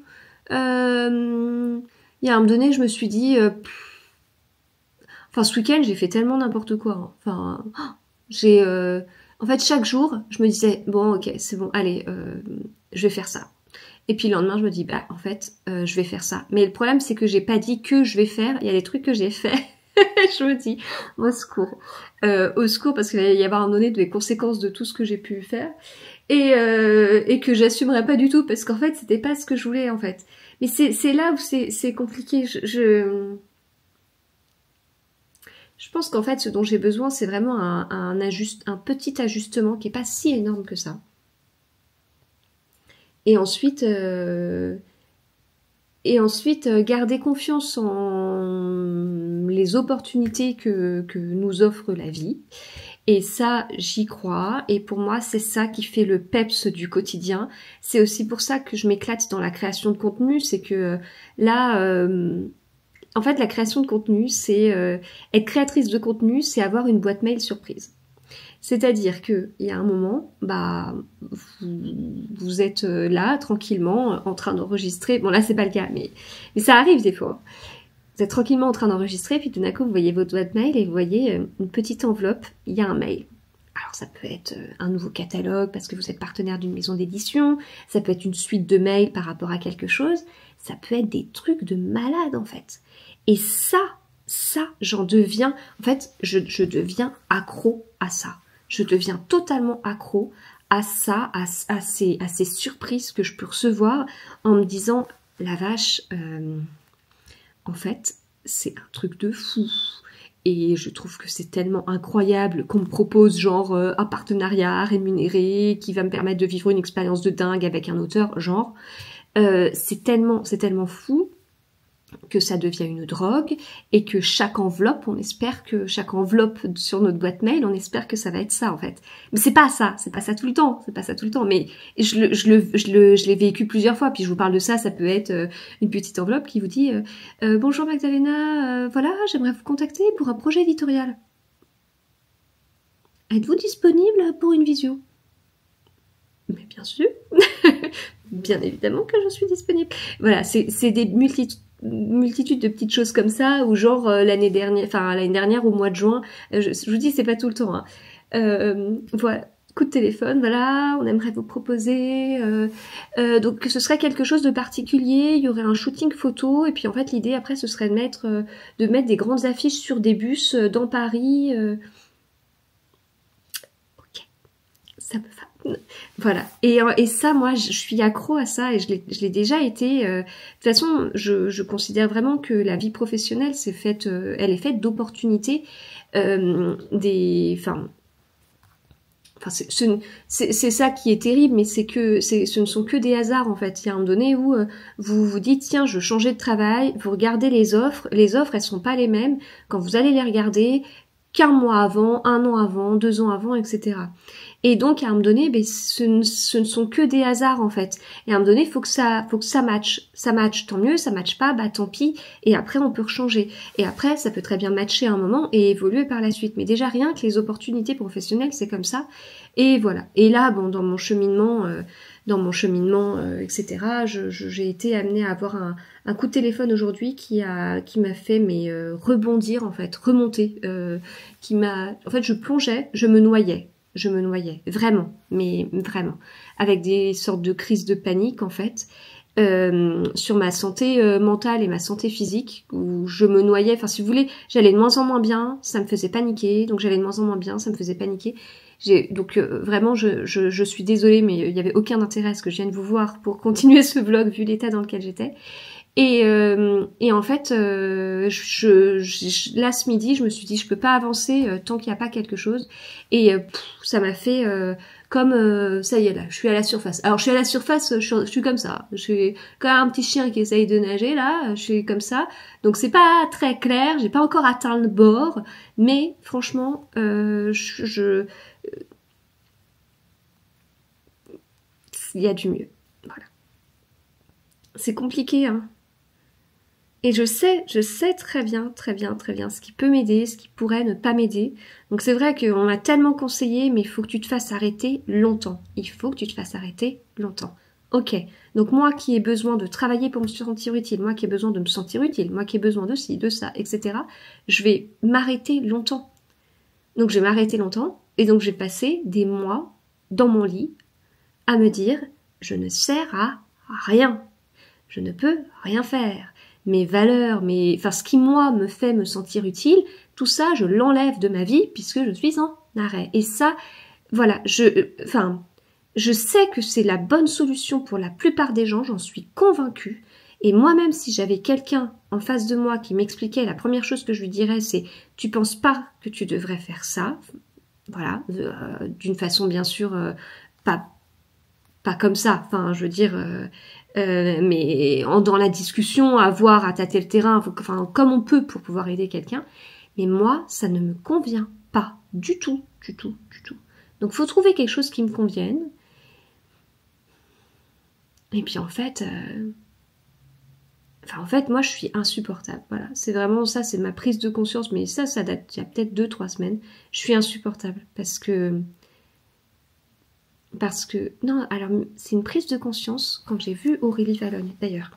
Il y a un moment donné, je me suis dit, ce week-end, j'ai fait tellement n'importe quoi. Hein. Enfin, en fait, chaque jour, je me disais, bon, ok, c'est bon, allez, je vais faire ça. Et puis le lendemain, je me dis, en fait, je vais faire ça. Mais le problème, c'est que j'ai pas dit que je vais faire. Il y a des trucs que j'ai fait. Je me dis, au secours, parce qu'il va y avoir un moment donné des conséquences de tout ce que j'ai pu faire. Et que j'assumerais pas du tout, parce qu'en fait, c'était pas ce que je voulais, en fait. Mais c'est là où c'est compliqué. Je pense qu'en fait, ce dont j'ai besoin, c'est vraiment un petit ajustement qui est pas si énorme que ça. Et ensuite, garder confiance en les opportunités que nous offre la vie. Et ça, j'y crois. Et pour moi, c'est ça qui fait le peps du quotidien. C'est aussi pour ça que je m'éclate dans la création de contenu. C'est que là, en fait, la création de contenu, c'est être créatrice de contenu, c'est avoir une boîte mail surprise. C'est-à-dire que il y a un moment, vous êtes là tranquillement en train d'enregistrer. Bon là, c'est pas le cas, mais ça arrive des fois. Vous êtes tranquillement en train d'enregistrer, puis tout d'un coup, vous voyez votre boîte mail et vous voyez une petite enveloppe, il y a un mail. Alors ça peut être un nouveau catalogue parce que vous êtes partenaire d'une maison d'édition, ça peut être une suite de mails par rapport à quelque chose, ça peut être des trucs de malade en fait. Et ça, j'en deviens, en fait, je deviens accro à ça. Je deviens totalement accro à ça, à ces surprises que je peux recevoir en me disant, la vache, en fait, c'est un truc de fou. Et je trouve que c'est tellement incroyable qu'on me propose genre un partenariat rémunéré qui va me permettre de vivre une expérience de dingue avec un auteur, genre. C'est tellement fou que ça devient une drogue et que chaque enveloppe sur notre boîte mail, on espère que ça va être ça en fait. Mais c'est pas ça tout le temps, mais je l'ai vécu plusieurs fois, puis je vous parle de ça, ça peut être une petite enveloppe qui vous dit bonjour Magdalena, voilà, j'aimerais vous contacter pour un projet éditorial. Êtes-vous disponible pour une visio? Mais bien sûr, bien évidemment que je suis disponible. Voilà, c'est des multitude de petites choses comme ça, ou genre l'année dernière au mois de juin, je vous dis c'est pas tout le temps, hein. Voilà, coup de téléphone, voilà, on aimerait vous proposer, donc ce serait quelque chose de particulier, il y aurait un shooting photo, et puis en fait l'idée après ce serait de mettre des grandes affiches sur des bus dans Paris, ok, ça me va. Voilà, et ça, moi, je suis accro à ça, et je l'ai déjà été. De toute façon, je considère vraiment que la vie professionnelle, elle est faite d'opportunités, c'est ça qui est terrible, mais ce ne sont que des hasards en fait. Il y a un moment donné où vous vous dites tiens, je veux changer de travail, vous regardez les offres elles sont pas les mêmes quand vous allez les regarder qu'un mois avant, un an avant, 2 ans avant, etc. Et donc, à un moment donné, ce ne sont que des hasards, en fait. Et à un moment donné, faut que ça matche. Ça matche, tant mieux, ça matche pas, tant pis. Et après, on peut rechanger. Et après, ça peut très bien matcher à un moment et évoluer par la suite. Mais déjà, rien que les opportunités professionnelles, c'est comme ça. Et voilà. Et là, bon, dans mon cheminement, etc., j'ai été amenée à avoir un coup de téléphone aujourd'hui qui m'a fait rebondir, en fait, remonter. En fait, je plongeais, je me noyais, vraiment, mais vraiment, avec des sortes de crises de panique en fait, sur ma santé mentale et ma santé physique, où je me noyais, enfin si vous voulez, j'allais de moins en moins bien, ça me faisait paniquer, donc j'allais de moins en moins bien, ça me faisait paniquer. Vraiment, je suis désolée, mais il n'y avait aucun intérêt à ce que je vienne vous voir pour continuer ce vlog vu l'état dans lequel j'étais. Et en fait, là ce midi, je me suis dit je peux pas avancer tant qu'il n'y a pas quelque chose. Et ça m'a fait comme ça y est là, je suis à la surface. Alors je suis à la surface, je suis comme ça. Je suis comme un petit chien qui essaye de nager là. Je suis comme ça. Donc c'est pas très clair. J'ai pas encore atteint le bord, mais franchement, il y a du mieux. Voilà. C'est compliqué, hein. Et je sais très bien ce qui peut m'aider, ce qui pourrait ne pas m'aider. Donc c'est vrai qu'on m'a tellement conseillé, mais il faut que tu te fasses arrêter longtemps. Il faut que tu te fasses arrêter longtemps. Ok, donc moi qui ai besoin de travailler pour me sentir utile, moi qui ai besoin de me sentir utile, moi qui ai besoin de ci, de ça, etc., je vais m'arrêter longtemps. Donc je vais m'arrêter longtemps, et donc je vais passer des mois dans mon lit à me dire « je ne sers à rien, je ne peux rien faire ». Mes valeurs, ce qui moi me fait me sentir utile, tout ça je l'enlève de ma vie puisque je suis en arrêt. Et ça, voilà, je sais que c'est la bonne solution pour la plupart des gens, j'en suis convaincue. Et moi-même, si j'avais quelqu'un en face de moi qui m'expliquait, la première chose que je lui dirais, c'est « tu penses pas que tu devrais faire ça ?» Voilà, d'une façon bien sûr pas comme ça, enfin je veux dire, mais dans la discussion, à voir, à tâter le terrain, enfin comme on peut pour pouvoir aider quelqu'un. Mais moi, ça ne me convient pas du tout, du tout, du tout. Donc faut trouver quelque chose qui me convienne. Et puis en fait, moi je suis insupportable. Voilà, c'est vraiment ça, c'est ma prise de conscience. Mais ça date il y a peut-être 2-3 semaines. Je suis insupportable parce que non, alors c'est une prise de conscience quand j'ai vu Aurélie Valogne. D'ailleurs,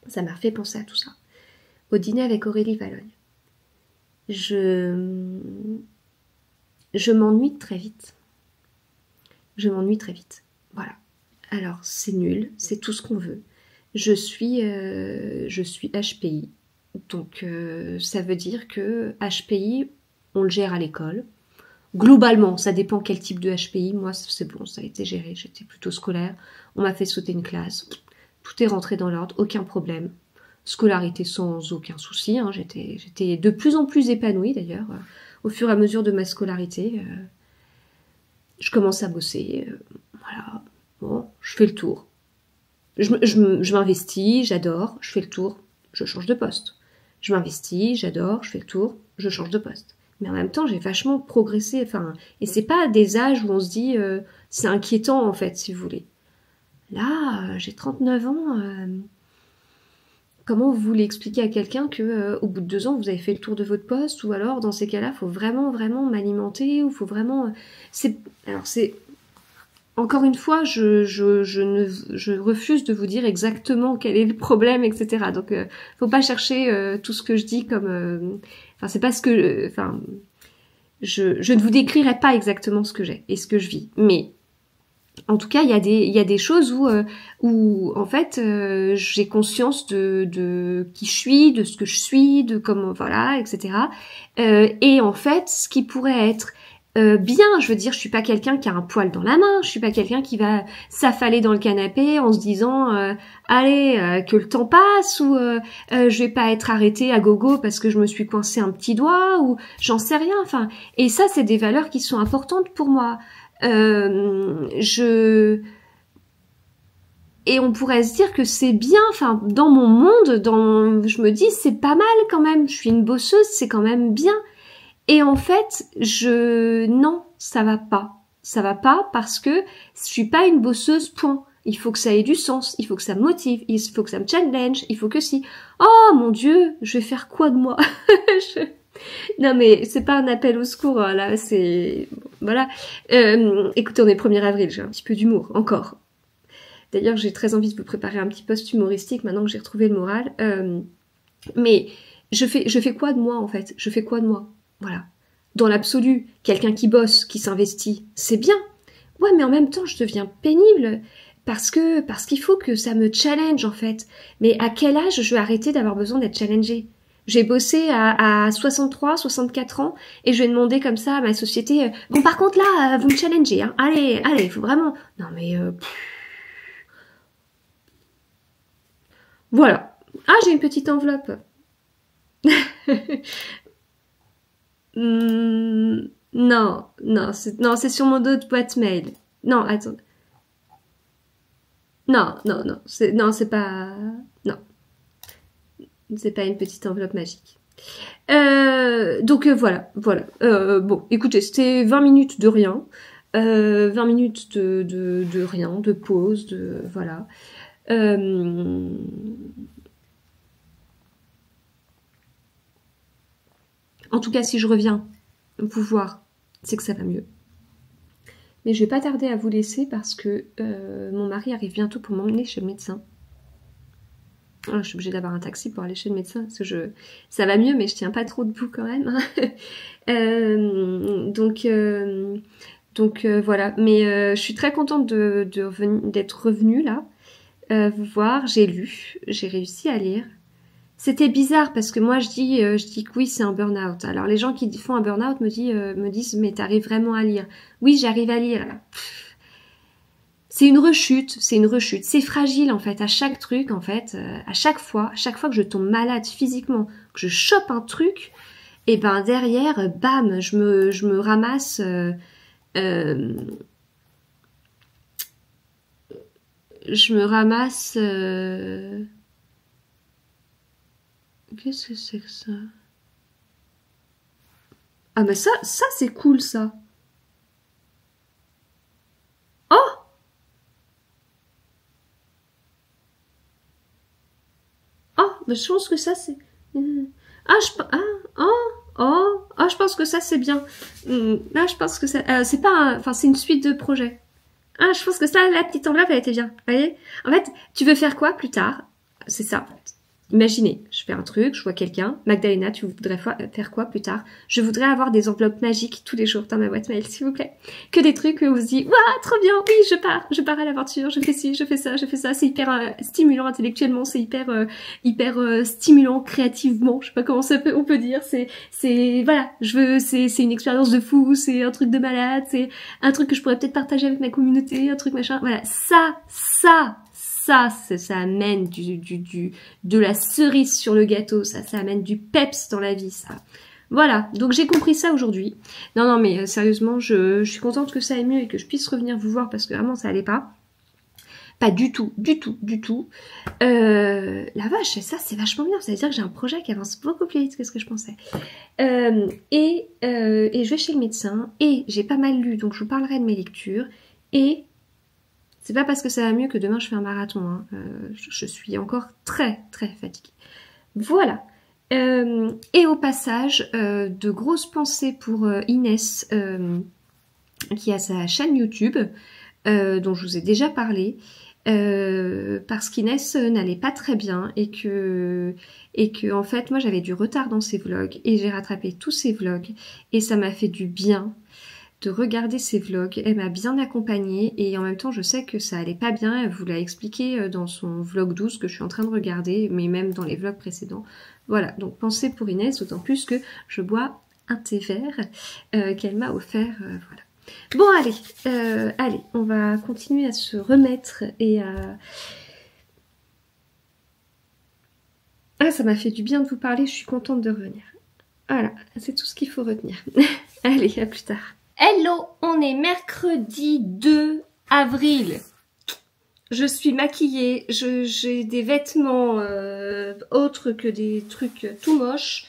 ça m'a fait penser à tout ça. Au dîner avec Aurélie Valogne, je m'ennuie très vite. Je m'ennuie très vite. Voilà. Alors c'est nul, c'est tout ce qu'on veut. Je suis HPI, donc ça veut dire que HPI, on le gère à l'école. Globalement, ça dépend quel type de HPI. Moi, c'est bon, ça a été géré. J'étais plutôt scolaire. On m'a fait sauter une classe. Tout est rentré dans l'ordre, aucun problème. Scolarité sans aucun souci. Hein. J'étais de plus en plus épanouie d'ailleurs. Au fur et à mesure de ma scolarité, je commence à bosser. Voilà. Bon, je fais le tour. Je m'investis, j'adore, je fais le tour, je change de poste. Je m'investis, j'adore, je fais le tour, je change de poste. Mais en même temps, j'ai vachement progressé. Enfin, et c'est pas des âges où on se dit c'est inquiétant en fait, si vous voulez. Là, j'ai 39 ans. Comment vous voulez expliquer à quelqu'un que au bout de 2 ans, vous avez fait le tour de votre poste, ou alors dans ces cas-là, faut vraiment m'alimenter, ou faut vraiment. Alors c'est encore une fois, je refuse de vous dire exactement quel est le problème, etc. Donc, faut pas chercher tout ce que je dis comme. Enfin, c'est pas ce que. Enfin, je ne vous décrirai pas exactement ce que j'ai et ce que je vis. Mais en tout cas, il y a des choses où en fait, j'ai conscience de qui je suis, de ce que je suis, de comment voilà, etc. Et en fait, ce qui pourrait être bien, je veux dire, je suis pas quelqu'un qui a un poil dans la main, je suis pas quelqu'un qui va s'affaler dans le canapé en se disant allez que le temps passe, ou je vais pas être arrêtée à gogo parce que je me suis coincé un petit doigt, ou j'en sais rien. Enfin, et ça c'est des valeurs qui sont importantes pour moi. Et on pourrait se dire que c'est bien, enfin dans mon monde, je me dis c'est pas mal quand même, je suis une bosseuse, c'est quand même bien. Et en fait, non, ça va pas. Ça va pas parce que je suis pas une bosseuse, point. Il faut que ça ait du sens, il faut que ça me motive, il faut que ça me challenge, il faut que si. Oh mon Dieu, je vais faire quoi de moi? Non mais c'est pas un appel au secours, là, c'est... Voilà. Écoutez, on est 1er avril, j'ai un petit peu d'humour, encore. D'ailleurs, j'ai très envie de vous préparer un petit post humoristique maintenant que j'ai retrouvé le moral. Mais je fais quoi de moi, en fait? Je fais quoi de moi? Voilà. Dans l'absolu, quelqu'un qui bosse, qui s'investit, c'est bien. Ouais, mais en même temps, je deviens pénible parce qu'il faut que ça me challenge, en fait. Mais à quel âge je vais arrêter d'avoir besoin d'être challengée? J'ai bossé à 63, 64 ans et je vais demander comme ça à ma société bon, par contre, là, vous me challengez, hein. Allez, il faut vraiment... Non, mais... Voilà. Ah, j'ai une petite enveloppe. Non, c'est sur mon dos de boîte mail. Non, attends. Non, c'est pas... Non. C'est pas une petite enveloppe magique. Donc voilà. Bon, écoutez, c'était 20 minutes de rien. 20 minutes de rien, de pause, de... Voilà. En tout cas, si je reviens vous voir, c'est que ça va mieux. Mais je vais pas tarder à vous laisser parce que mon mari arrive bientôt pour m'emmener chez le médecin. Alors, je suis obligée d'avoir un taxi pour aller chez le médecin parce que ça va mieux, mais je tiens pas trop debout quand même. Donc voilà. Mais je suis très contente d'être revenue là, vous voir. J'ai lu, j'ai réussi à lire. C'était bizarre parce que moi je dis que oui, c'est un burn-out. Alors les gens qui font un burn-out me disent mais t'arrives vraiment à lire? Oui, j'arrive à lire. c'est une rechute, c'est fragile en fait, à chaque truc en fait, à chaque fois que je tombe malade physiquement, que je chope un truc, et ben derrière, bam, je me ramasse, qu'est-ce que c'est que ça? Ah bah ça c'est cool ça. Oh! Oh, bah je pense que ça c'est... je pense que ça c'est bien. Là, je pense que ça... c'est pas enfin, c'est une suite de projets. Ah, je pense que ça, la petite enveloppe, elle était bien. Vous voyez? En fait, tu veux faire quoi plus tard? C'est ça. Imaginez, je fais un truc, je vois quelqu'un. Magdalena, tu voudrais faire quoi plus tard? Je voudrais avoir des enveloppes magiques tous les jours dans ma boîte mail, s'il vous plaît. Que des trucs où on se dit, waouh, trop bien, oui, je pars à l'aventure, je fais ci, je fais ça. C'est hyper stimulant intellectuellement, c'est hyper stimulant créativement. Je sais pas comment on peut dire. Voilà, c'est une expérience de fou, c'est un truc de malade, c'est un truc que je pourrais peut-être partager avec ma communauté, un truc machin. Voilà, ça amène de la cerise sur le gâteau, ça amène du peps dans la vie, ça. Voilà, donc j'ai compris ça aujourd'hui. Non, mais sérieusement, je suis contente que ça aille mieux et que je puisse revenir vous voir parce que vraiment ça allait pas. Pas du tout. La vache, ça c'est vachement bien, ça veut dire que j'ai un projet qui avance beaucoup plus vite que ce que je pensais. Et je vais chez le médecin et j'ai pas mal lu, donc je vous parlerai de mes lectures et... C'est pas parce que ça va mieux que demain je fais un marathon. Hein. Je suis encore très fatiguée. Voilà. Et au passage, de grosses pensées pour Inès, qui a sa chaîne YouTube, dont je vous ai déjà parlé, parce qu'Inès n'allait pas très bien et que en fait moi j'avais du retard dans ses vlogs et j'ai rattrapé tous ses vlogs et ça m'a fait du bien de regarder ses vlogs. Elle m'a bien accompagnée et en même temps je sais que ça allait pas bien, elle vous l'a expliqué dans son vlog 12 que je suis en train de regarder, mais même dans les vlogs précédents. Voilà, donc pensez pour Inès, d'autant plus que je bois un thé vert qu'elle m'a offert, voilà. Bon allez, on va continuer à se remettre et à... Ah, ça m'a fait du bien de vous parler, je suis contente de revenir. Voilà, c'est tout ce qu'il faut retenir. Allez, à plus tard. Hello, on est mercredi 2 avril. Je suis maquillée, j'ai des vêtements autres que des trucs tout moches.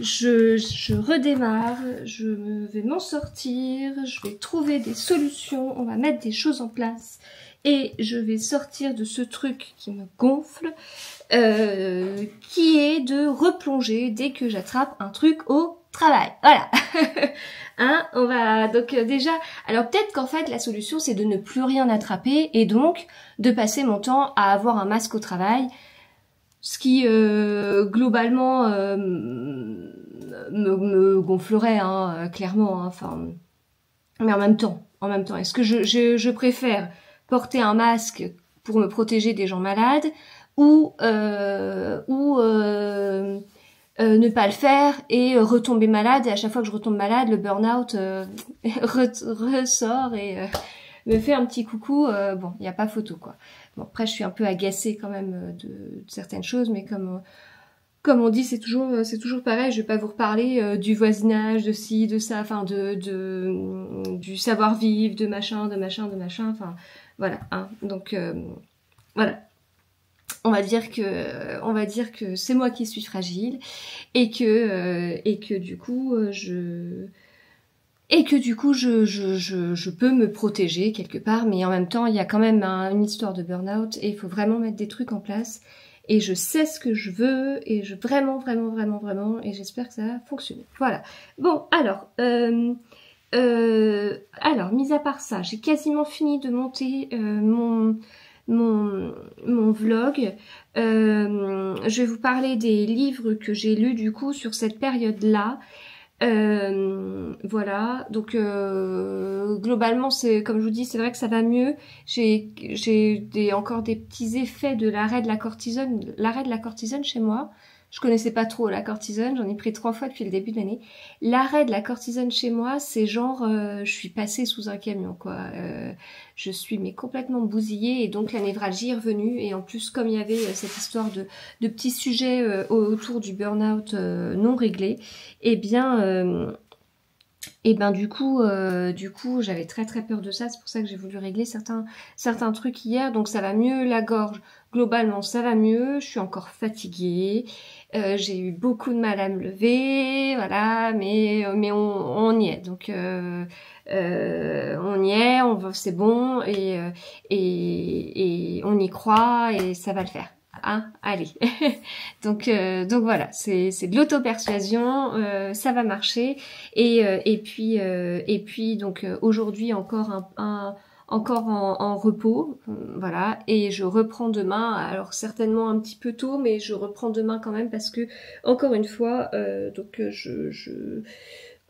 Je redémarre, je vais m'en sortir, je vais trouver des solutions, on va mettre des choses en place et je vais sortir de ce truc qui me gonfle, qui est de replonger dès que j'attrape un truc au travail. Voilà. Hein, on va donc déjà, alors peut-être qu'en fait la solution c'est de ne plus rien attraper et donc de passer mon temps à avoir un masque au travail, ce qui globalement me gonflerait, hein, clairement, hein, enfin, mais en même temps, est-ce que je préfère porter un masque pour me protéger des gens malades ou ne pas le faire et retomber malade, et à chaque fois que je retombe malade, le burn-out ressort et me fait un petit coucou. Bon, il n'y a pas photo, quoi. Bon, après, je suis un peu agacée quand même de certaines choses, mais comme on dit, c'est toujours pareil. Je vais pas vous reparler du voisinage, de ci, de ça, enfin du savoir-vivre, de machin, enfin voilà. Hein. Donc voilà. On va dire que c'est moi qui suis fragile et que du coup je peux me protéger quelque part, mais en même temps il y a quand même une histoire de burn-out et il faut vraiment mettre des trucs en place et je sais ce que je veux et vraiment et j'espère que ça va fonctionner. Voilà. Bon alors mis à part ça, j'ai quasiment fini de monter mon vlog. Je vais vous parler des livres que j'ai lus du coup sur cette période-là. Voilà, donc globalement c'est comme je vous dis, c'est vrai que ça va mieux. J'ai encore des petits effets de l'arrêt de la cortisone chez moi. Je connaissais pas trop la cortisone, j'en ai pris 3 fois depuis le début de l'année. L'arrêt de la cortisone chez moi, c'est genre, je suis passée sous un camion, quoi. Je suis mais complètement bousillée et donc la névralgie est revenue. Et en plus, comme il y avait cette histoire de petits sujets autour du burn-out non réglés, eh bien... Et ben du coup j'avais très très peur de ça, c'est pour ça que j'ai voulu régler certains trucs hier, donc ça va mieux, la gorge globalement ça va mieux, je suis encore fatiguée, j'ai eu beaucoup de mal à me lever, voilà, mais on y est, donc on y est, c'est bon et on y croit et ça va le faire. Hein, allez. donc voilà, c'est de l'auto-persuasion, ça va marcher. Et puis donc aujourd'hui encore encore en repos, voilà. Et je reprends demain. Alors certainement un petit peu tôt, mais je reprends demain quand même parce que encore une fois,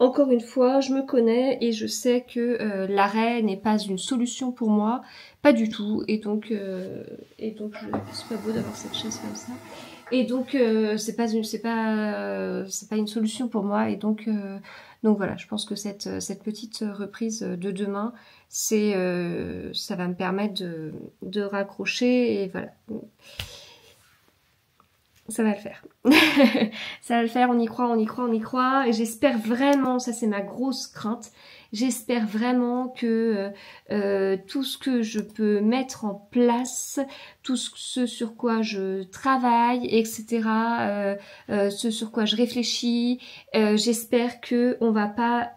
encore une fois, je me connais et je sais que l'arrêt n'est pas une solution pour moi, pas du tout. Et donc c'est pas beau d'avoir cette chaise comme ça. Et donc c'est pas une solution pour moi. Et donc voilà, je pense que cette petite reprise de demain, ça va me permettre de raccrocher et voilà. Ça va le faire. Ça va le faire, on y croit. Et j'espère vraiment, ça c'est ma grosse crainte, j'espère vraiment que tout ce que je peux mettre en place, tout ce sur quoi je travaille, etc., ce sur quoi je réfléchis, j'espère que on va pas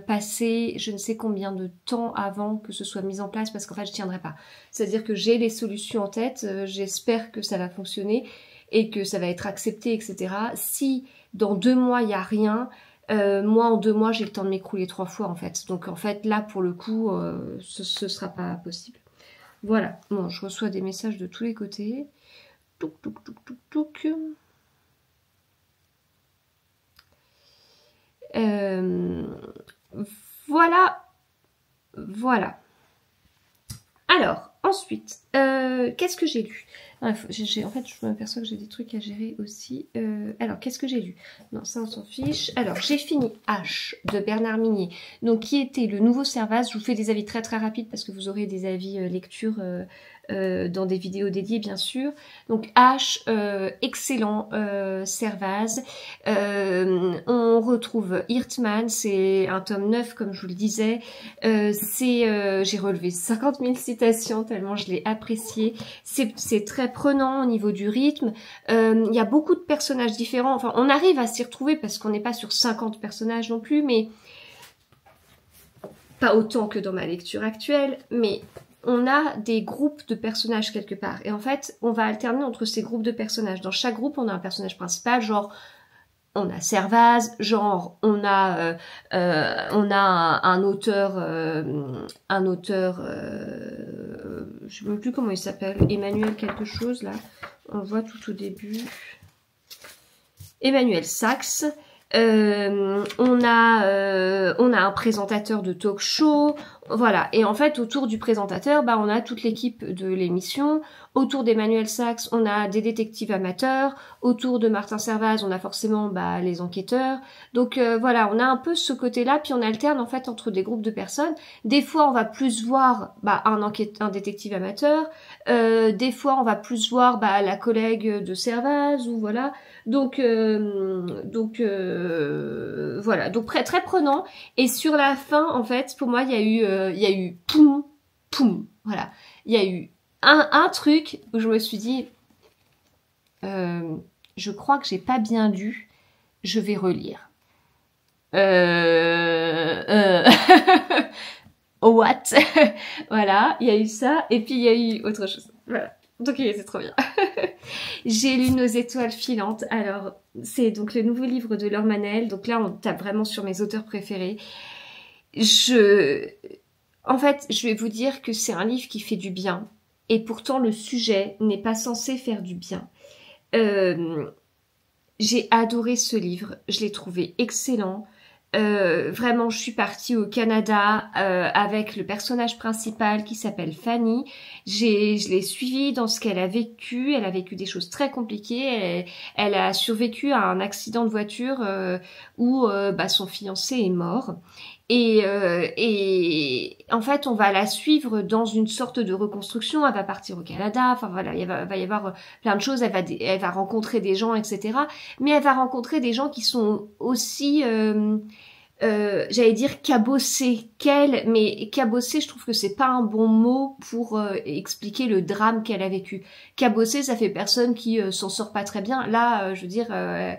passer je ne sais combien de temps avant que ce soit mis en place, parce qu'en fait je tiendrai pas. C'est-à-dire que j'ai les solutions en tête, j'espère que ça va fonctionner, et que ça va être accepté, etc. Si dans 2 mois, il n'y a rien, moi, en 2 mois, j'ai le temps de m'écrouler 3 fois, en fait. Donc, en fait, là, pour le coup, ce sera pas possible. Voilà. Bon, je reçois des messages de tous les côtés. Touc, touc, touc, touc, touc. Voilà. Voilà. Alors, ensuite, qu'est-ce que j'ai lu ? En fait, je m'aperçois que j'ai des trucs à gérer aussi. Alors, qu'est-ce que j'ai lu? Non, ça, on s'en fiche. Alors, j'ai fini H de Bernard Minier, donc qui était le nouveau Servaz. Je vous fais des avis très très rapides parce que vous aurez des avis lecture dans des vidéos dédiées, bien sûr. Donc, H, excellent Servaz. On retrouve Hirtman, c'est un tome 9, comme je vous le disais. J'ai relevé 50 000 citations tellement je l'ai apprécié. C'est très prenant au niveau du rythme. Il y a beaucoup de personnages différents. Enfin, on arrive à s'y retrouver parce qu'on n'est pas sur 50 personnages non plus, mais pas autant que dans ma lecture actuelle. Mais on a des groupes de personnages quelque part. Et en fait, on va alterner entre ces groupes de personnages. Dans chaque groupe, on a un personnage principal, genre on a Servaz, genre on a un auteur, je sais même plus comment il s'appelle, Emmanuel quelque chose là, on le voit tout au début, Emmanuel Sax. On a un présentateur de talk show, voilà. Et en fait, autour du présentateur, on a toute l'équipe de l'émission. Autour d'Emmanuel Sax, on a des détectives amateurs. Autour de Martin Servaz, on a forcément les enquêteurs. Donc voilà, on a un peu ce côté-là, puis on alterne en fait entre des groupes de personnes. Des fois, on va plus voir un détective amateur. Des fois, on va plus voir la collègue de Servaz, ou voilà. Donc voilà, donc très très prenant. Et sur la fin, en fait, pour moi, il y a eu poum poum, voilà, il y a eu un truc où je me suis dit, je crois que j'ai pas bien lu, je vais relire. What? Voilà, il y a eu ça, et puis il y a eu autre chose. Voilà. Donc c'est trop bien. J'ai lu Nos étoiles filantes. Alors, c'est donc le nouveau livre de Laure Manel. Donc là, on tape vraiment sur mes auteurs préférés. En fait, je vais vous dire que c'est un livre qui fait du bien. Et pourtant, le sujet n'est pas censé faire du bien. J'ai adoré ce livre. Je l'ai trouvé excellent. vraiment, je suis partie au Canada avec le personnage principal qui s'appelle Fanny. Je l'ai suivie dans ce qu'elle a vécu. Elle a vécu des choses très compliquées. Elle a survécu à un accident de voiture où son fiancé est mort. Et en fait, on va la suivre dans une sorte de reconstruction. Elle va partir au Canada. Enfin voilà, va y avoir plein de choses. Elle va rencontrer des gens, etc. Mais elle va rencontrer des gens qui sont aussi j'allais dire cabossé qu'elle, mais cabossé, je trouve que c'est pas un bon mot pour expliquer le drame qu'elle a vécu. Cabossé, ça fait personne qui s'en sort pas très bien. Là, je veux dire, elle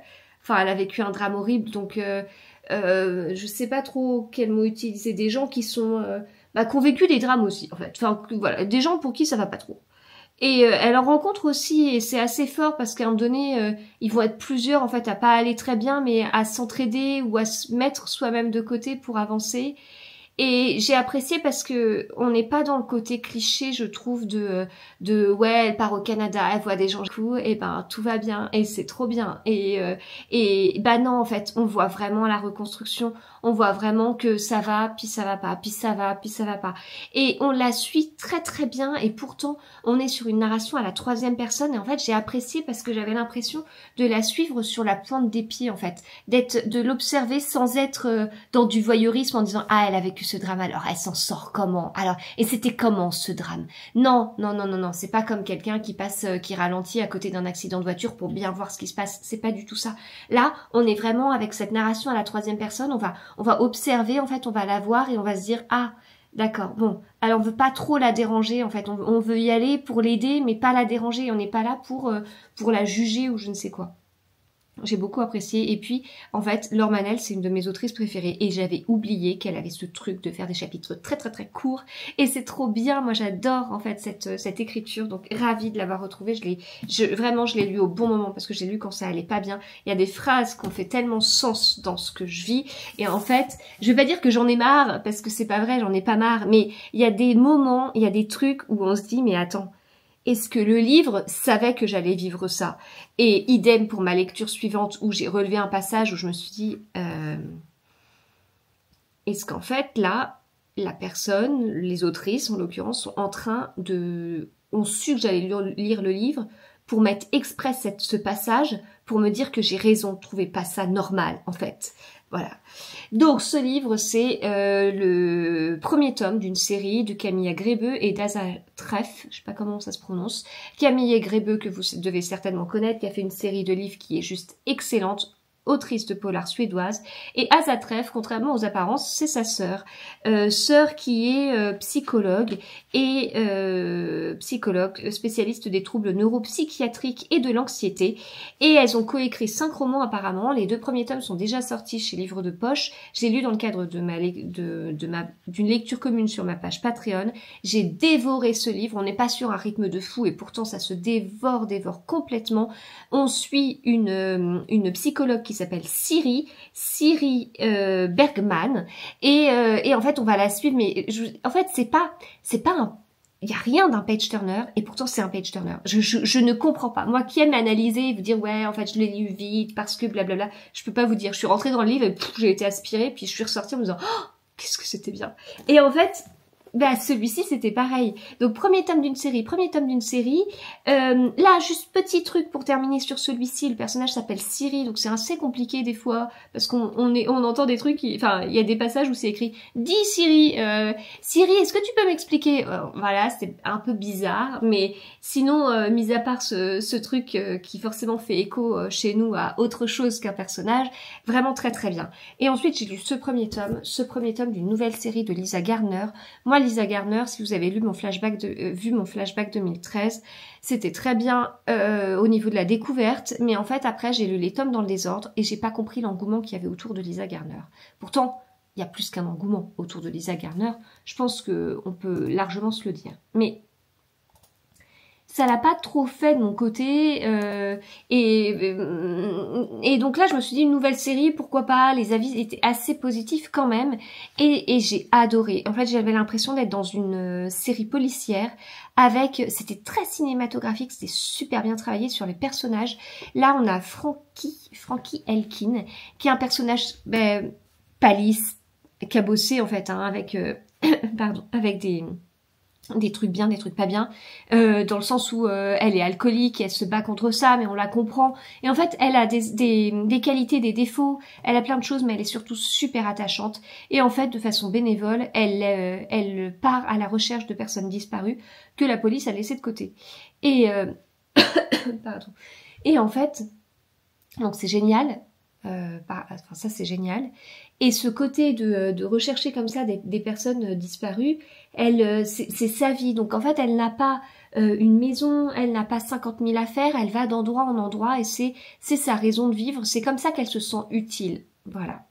a vécu un drame horrible, donc je sais pas trop quel mot utiliser. Des gens qui sont, qui ont vécu des drames aussi, en fait. Enfin, voilà, des gens pour qui ça va pas trop. Et elle en rencontre aussi, et c'est assez fort parce qu'à un moment donné, ils vont être plusieurs en fait à pas aller très bien, mais à s'entraider ou à se mettre soi-même de côté pour avancer. Et j'ai apprécié parce que on n'est pas dans le côté cliché, je trouve, de ouais, elle part au Canada, elle voit des gens cool, et ben tout va bien, et c'est trop bien. Et non, en fait, on voit vraiment la reconstruction, on voit vraiment que ça va, puis ça va pas, puis ça va, puis ça va pas. Et on la suit très très bien, et pourtant on est sur une narration à la 3e personne, et en fait j'ai apprécié parce que j'avais l'impression de la suivre sur la pointe des pieds, en fait, de l'observer sans être dans du voyeurisme en disant ah, elle a vécu ce drame, alors elle s'en sort comment, alors et c'était comment ce drame. Non, c'est pas comme quelqu'un qui passe, qui ralentit à côté d'un accident de voiture pour bien voir ce qui se passe, c'est pas du tout ça. Là, on est vraiment avec cette narration à la 3e personne, on va observer, en fait, on va la voir et on va se dire ah, d'accord, bon, alors on veut pas trop la déranger, en fait, on veut y aller pour l'aider, mais pas la déranger, on n'est pas là pour la juger ou je ne sais quoi. J'ai beaucoup apprécié. Et puis, en fait, Laure Manel, c'est une de mes autrices préférées. Et j'avais oublié qu'elle avait ce truc de faire des chapitres très très très courts. Et c'est trop bien. Moi, j'adore en fait cette écriture. Donc, ravie de l'avoir retrouvée. Vraiment, je l'ai lu au bon moment parce que j'ai lu quand ça allait pas bien. Il y a des phrases qui ont fait tellement sens dans ce que je vis. Et en fait, je vais pas dire que j'en ai marre parce que c'est pas vrai, j'en ai pas marre. Mais il y a des moments, il y a des trucs où on se dit, mais attends, est-ce que le livre savait que j'allais vivre ça? Et idem pour ma lecture suivante où j'ai relevé un passage où je me suis dit est-ce qu'en fait là, la personne, les autrices en l'occurrence, sont en train ont su que j'allais lire le livre pour mettre exprès ce passage pour me dire que j'ai raison, de trouver pas ça normal en fait. Voilà. Donc ce livre, c'est le premier tome d'une série de Camilla Grebe et d'Asa Treff, je sais pas comment ça se prononce. Camilla Grebe, que vous devez certainement connaître, qui a fait une série de livres qui est juste excellente, autrice de polar suédoise. Et Asa Treff, contrairement aux apparences, c'est sa sœur. Sœur qui est psychologue et psychologue spécialiste des troubles neuropsychiatriques et de l'anxiété. Et elles ont coécrit 5 romans apparemment. Les 2 premiers tomes sont déjà sortis chez Livre de Poche. Je l'ai lu dans le cadre d'une lecture commune sur ma page Patreon. J'ai dévoré ce livre. On n'est pas sur un rythme de fou et pourtant ça se dévore complètement. On suit une psychologue qui s'appelle Siri Bergman et en fait on va la suivre, mais en fait c'est pas il y a rien d'un page turner et pourtant c'est un page turner. Je ne comprends pas. Moi qui aime analyser et vous dire ouais en fait je l'ai lu vite parce que blablabla, je peux pas vous dire. Je suis rentrée dans le livre et j'ai été aspirée puis je suis ressortie en me disant oh, qu'est-ce que c'était bien. Et en fait celui-ci c'était pareil. Donc premier tome d'une série. Là juste petit truc pour terminer sur celui-ci, le personnage s'appelle Siri, donc c'est assez compliqué des fois parce qu'on entend des trucs, il y a des passages où c'est écrit dis Siri, Siri est-ce que tu peux m'expliquer voilà, c'est un peu bizarre, mais sinon mis à part ce truc qui forcément fait écho chez nous à autre chose qu'un personnage, vraiment très très bien. Et ensuite j'ai lu ce premier tome d'une nouvelle série de Lisa Garner. Moi Lisa Garner, si vous avez lu vu mon flashback 2013, c'était très bien au niveau de la découverte, mais en fait après j'ai lu les tomes dans le désordre et j'ai pas compris l'engouement qu'il y avait autour de Lisa Garner. Pourtant, il y a plus qu'un engouement autour de Lisa Garner, je pense qu'on peut largement se le dire. Mais ça l'a pas trop fait de mon côté et donc là je me suis dit une nouvelle série, pourquoi pas, les avis étaient assez positifs quand même et j'ai adoré. En fait j'avais l'impression d'être dans une série policière c'était très cinématographique, c'était super bien travaillé sur les personnages. Là on a Frankie Elkin qui est un personnage palisse, cabossée en fait, hein, avec, pardon, avec des trucs bien, des trucs pas bien, dans le sens où elle est alcoolique, elle se bat contre ça, mais on la comprend. Et en fait, elle a des qualités, des défauts, elle a plein de choses, mais elle est surtout super attachante. Et en fait, de façon bénévole, elle part à la recherche de personnes disparues que la police a laissées de côté. Et pardon. Et en fait, donc c'est génial. Enfin, ça c'est génial. Et ce côté de rechercher comme ça des personnes disparues, c'est sa vie. Donc en fait, elle n'a pas une maison, elle n'a pas 50 000 affaires, elle va d'endroit en endroit et c'est sa raison de vivre. C'est comme ça qu'elle se sent utile. Voilà.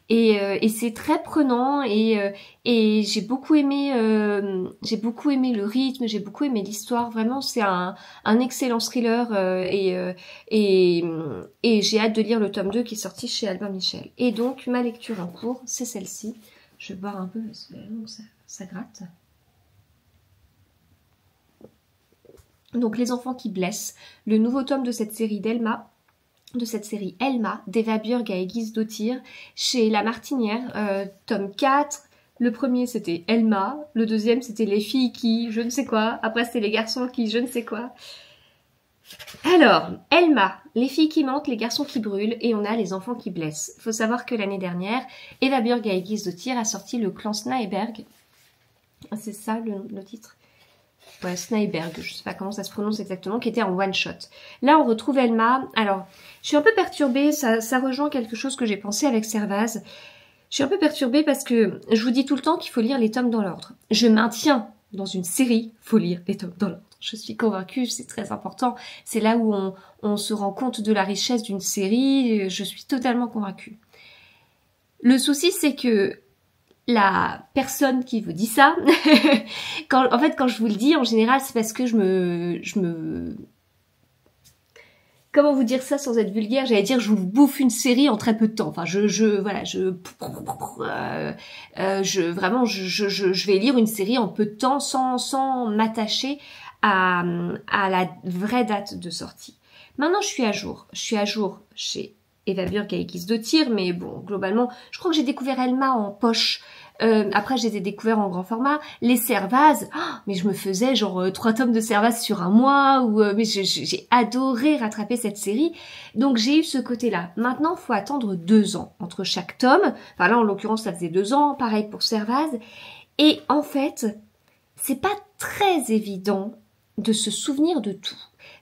Et c'est très prenant et j'ai beaucoup aimé le rythme, j'ai beaucoup aimé l'histoire. Vraiment, c'est un excellent thriller et j'ai hâte de lire le tome 2 qui est sorti chez Albin Michel. Et donc, ma lecture en cours, c'est celle-ci. Je vais boire un peu parce que ça gratte. Donc, Les enfants qui blessent, le nouveau tome de cette série Elma, d'Eva Björk et Guise Dautir, chez La Martinière, tome 4. Le premier, c'était Elma. Le deuxième, c'était Les filles qui, je ne sais quoi. Après, c'était Les garçons qui, je ne sais quoi. Alors, Elma, Les filles qui mentent, les garçons qui brûlent, et on a Les enfants qui blessent. Faut savoir que l'année dernière, Eva Björk et Guise Dautir a sorti Le clan Snyberg. C'est ça le titre? Ouais, Snyberg, je sais pas comment ça se prononce exactement, qui était en one shot. Là, on retrouve Elma. Alors, je suis un peu perturbée, ça rejoint quelque chose que j'ai pensé avec Servaz. Je suis un peu perturbée parce que je vous dis tout le temps qu'il faut lire les tomes dans l'ordre. Je maintiens dans une série, faut lire les tomes dans l'ordre. Je suis convaincue, c'est très important. C'est là où on se rend compte de la richesse d'une série. Je suis totalement convaincue. Le souci, c'est que la personne qui vous dit ça, quand je vous le dis, en général, c'est parce que je me... Comment vous dire ça sans être vulgaire? J'allais dire, je vous bouffe une série en très peu de temps. Enfin, vraiment, je vais lire une série en peu de temps sans m'attacher à la vraie date de sortie. Maintenant, je suis à jour. Je suis à jour chez Eva Björk et Guise Dautir, mais bon, globalement, je crois que j'ai découvert Elma en poche. Après, je les ai découverts en grand format. Les Servaz, mais je me faisais genre 3 tomes de Servaz sur un mois. Mais j'ai adoré rattraper cette série. Donc, j'ai eu ce côté-là. Maintenant, faut attendre 2 ans entre chaque tome. Enfin là, en l'occurrence, ça faisait 2 ans. Pareil pour Servaz. Et en fait, c'est pas très évident de se souvenir de tout.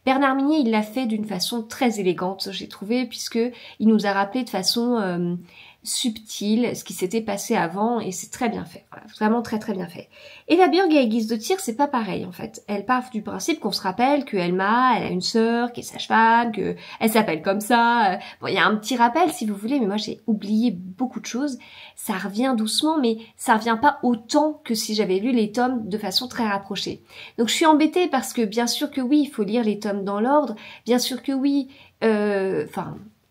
Bernard Minet, il l'a fait d'une façon très élégante, j'ai trouvé, puisque il nous a rappelé de façon subtile ce qui s'était passé avant, et c'est très bien fait. Voilà, vraiment très très bien fait. Eva Björk et Guise Dautir, c'est pas pareil en fait. Elle part du principe qu'on se rappelle que Elma, elle a une sœur qui est sage-femme, que elle s'appelle comme ça. Bon, il y a un petit rappel si vous voulez, mais moi j'ai oublié beaucoup de choses. Ça revient doucement, mais ça revient pas autant que si j'avais lu les tomes de façon très rapprochée. Donc je suis embêtée parce que bien sûr que oui, il faut lire les tomes dans l'ordre, bien sûr que oui,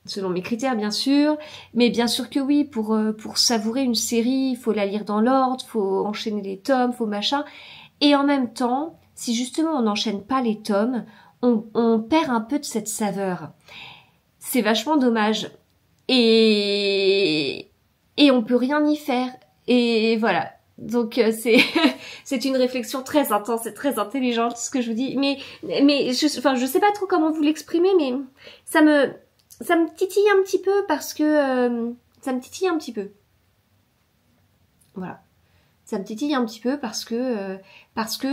selon mes critères bien sûr, mais bien sûr que oui, pour savourer une série, il faut la lire dans l'ordre, faut enchaîner les tomes, faut machin. Et en même temps, si justement on n'enchaîne pas les tomes, on perd un peu de cette saveur. C'est vachement dommage. Et on peut rien y faire. Et voilà. Donc c'est une réflexion très intense et très intelligente ce que je vous dis. Mais je sais pas trop comment vous l'exprimer, mais ça me titille un petit peu parce que ça me titille un petit peu. Voilà. Ça me titille un petit peu parce que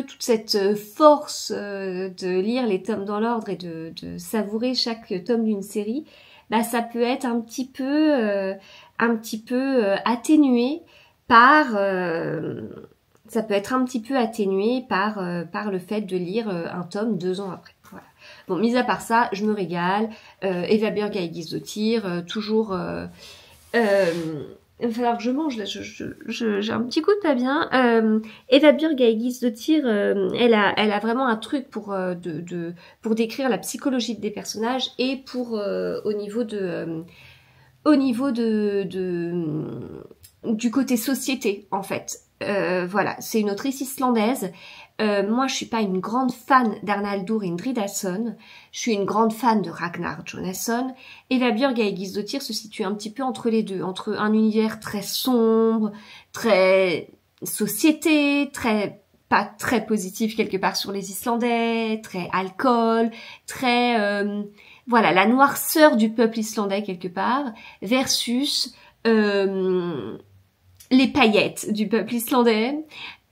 toute cette force de lire les tomes dans l'ordre et de savourer chaque tome d'une série, bah ça peut être un petit peu atténué par le fait de lire un tome 2 ans après. Voilà. Bon, mis à part ça, je me régale. Eva Björk et Guise Dautir, toujours. Il va falloir que je mange là. J'ai un petit coup de pas bien. Eva Björk et Guise Dautir, elle a vraiment un truc pour décrire la psychologie des personnages et pour au niveau du côté société en fait. Voilà, c'est une autrice islandaise. Moi, je suis pas une grande fan d'Arnaldur Indridason. Je suis une grande fan de Ragnar Jonasson. Eva Björk et Gisdottir se situent un petit peu entre les deux, entre un univers très sombre, très société, pas très positif quelque part sur les Islandais, très alcool, très voilà, la noirceur du peuple islandais quelque part, versus les paillettes du peuple islandais,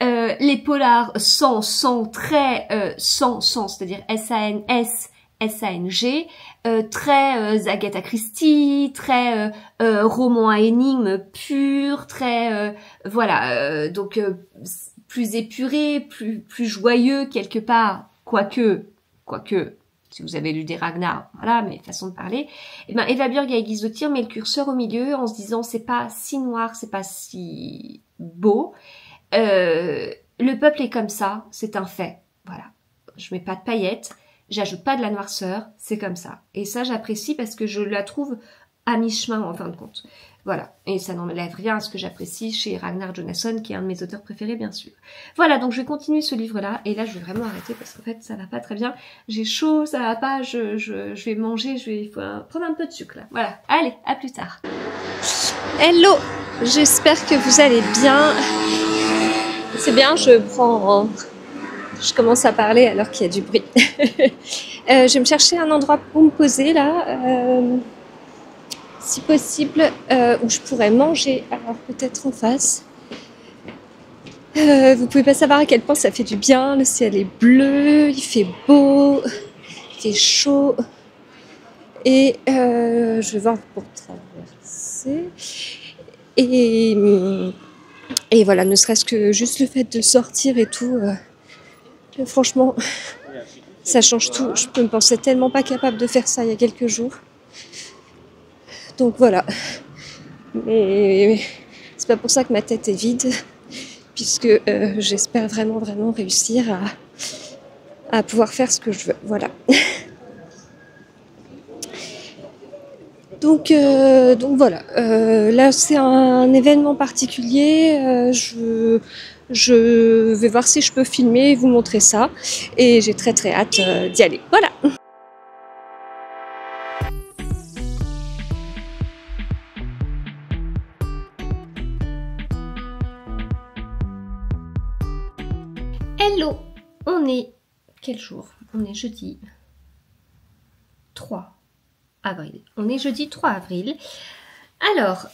les polars sans très sans, c'est-à-dire S-A-N-S, S-A-N-G, très Agatha Christie, très roman à énigmes pur, très voilà, donc plus épuré, plus joyeux quelque part, quoique, si vous avez lu des Ragnar, voilà, mais façon de parler. Et ben Eva Björk et Gisdottir met le curseur au milieu en se disant c'est pas si noir, c'est pas si beau. Le peuple est comme ça, c'est un fait. Voilà, je mets pas de paillettes, j'ajoute pas de la noirceur, c'est comme ça. Et ça j'apprécie parce que je la trouve à mi-chemin en fin de compte. Voilà, et ça n'enlève rien à ce que j'apprécie chez Ragnar Jonasson, qui est un de mes auteurs préférés, bien sûr. Voilà, donc je vais continuer ce livre-là, et là je vais vraiment arrêter parce qu'en fait ça va pas très bien. J'ai chaud, ça va pas, je vais manger, il faut prendre un peu de sucre là. Voilà, allez, à plus tard. Hello, j'espère que vous allez bien. C'est bien, je commence à parler alors qu'il y a du bruit. Je vais me chercher un endroit pour me poser là. Si possible, où je pourrais manger, alors peut-être en face. Vous pouvez pas savoir à quel point ça fait du bien, le ciel est bleu, il fait beau, il fait chaud. Et je vais voir pour traverser. Et voilà, ne serait-ce que juste le fait de sortir et tout, franchement, ça change tout. Je me pensais tellement pas capable de faire ça il y a quelques jours. Donc voilà, mais c'est pas pour ça que ma tête est vide, puisque j'espère vraiment réussir à pouvoir faire ce que je veux, voilà. Donc voilà, là c'est un événement particulier, je vais voir si je peux filmer et vous montrer ça, et j'ai très hâte d'y aller, voilà. Hello, on est... Quel jour? On est jeudi 3 avril. On est jeudi 3 avril. Alors,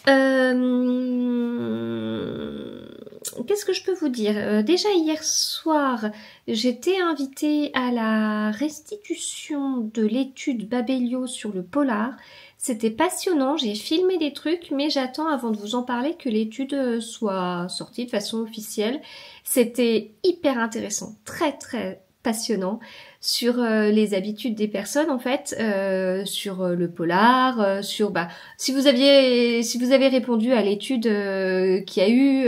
qu'est-ce que je peux vous dire? Déjà hier soir, j'étais invitée à la restitution de l'étude Babelio sur le polar. C'était passionnant, j'ai filmé des trucs, mais j'attends avant de vous en parler que l'étude soit sortie de façon officielle. C'était hyper intéressant, très passionnant sur les habitudes des personnes en fait, sur le polar, sur si vous avez répondu à l'étude qu'il y a eu,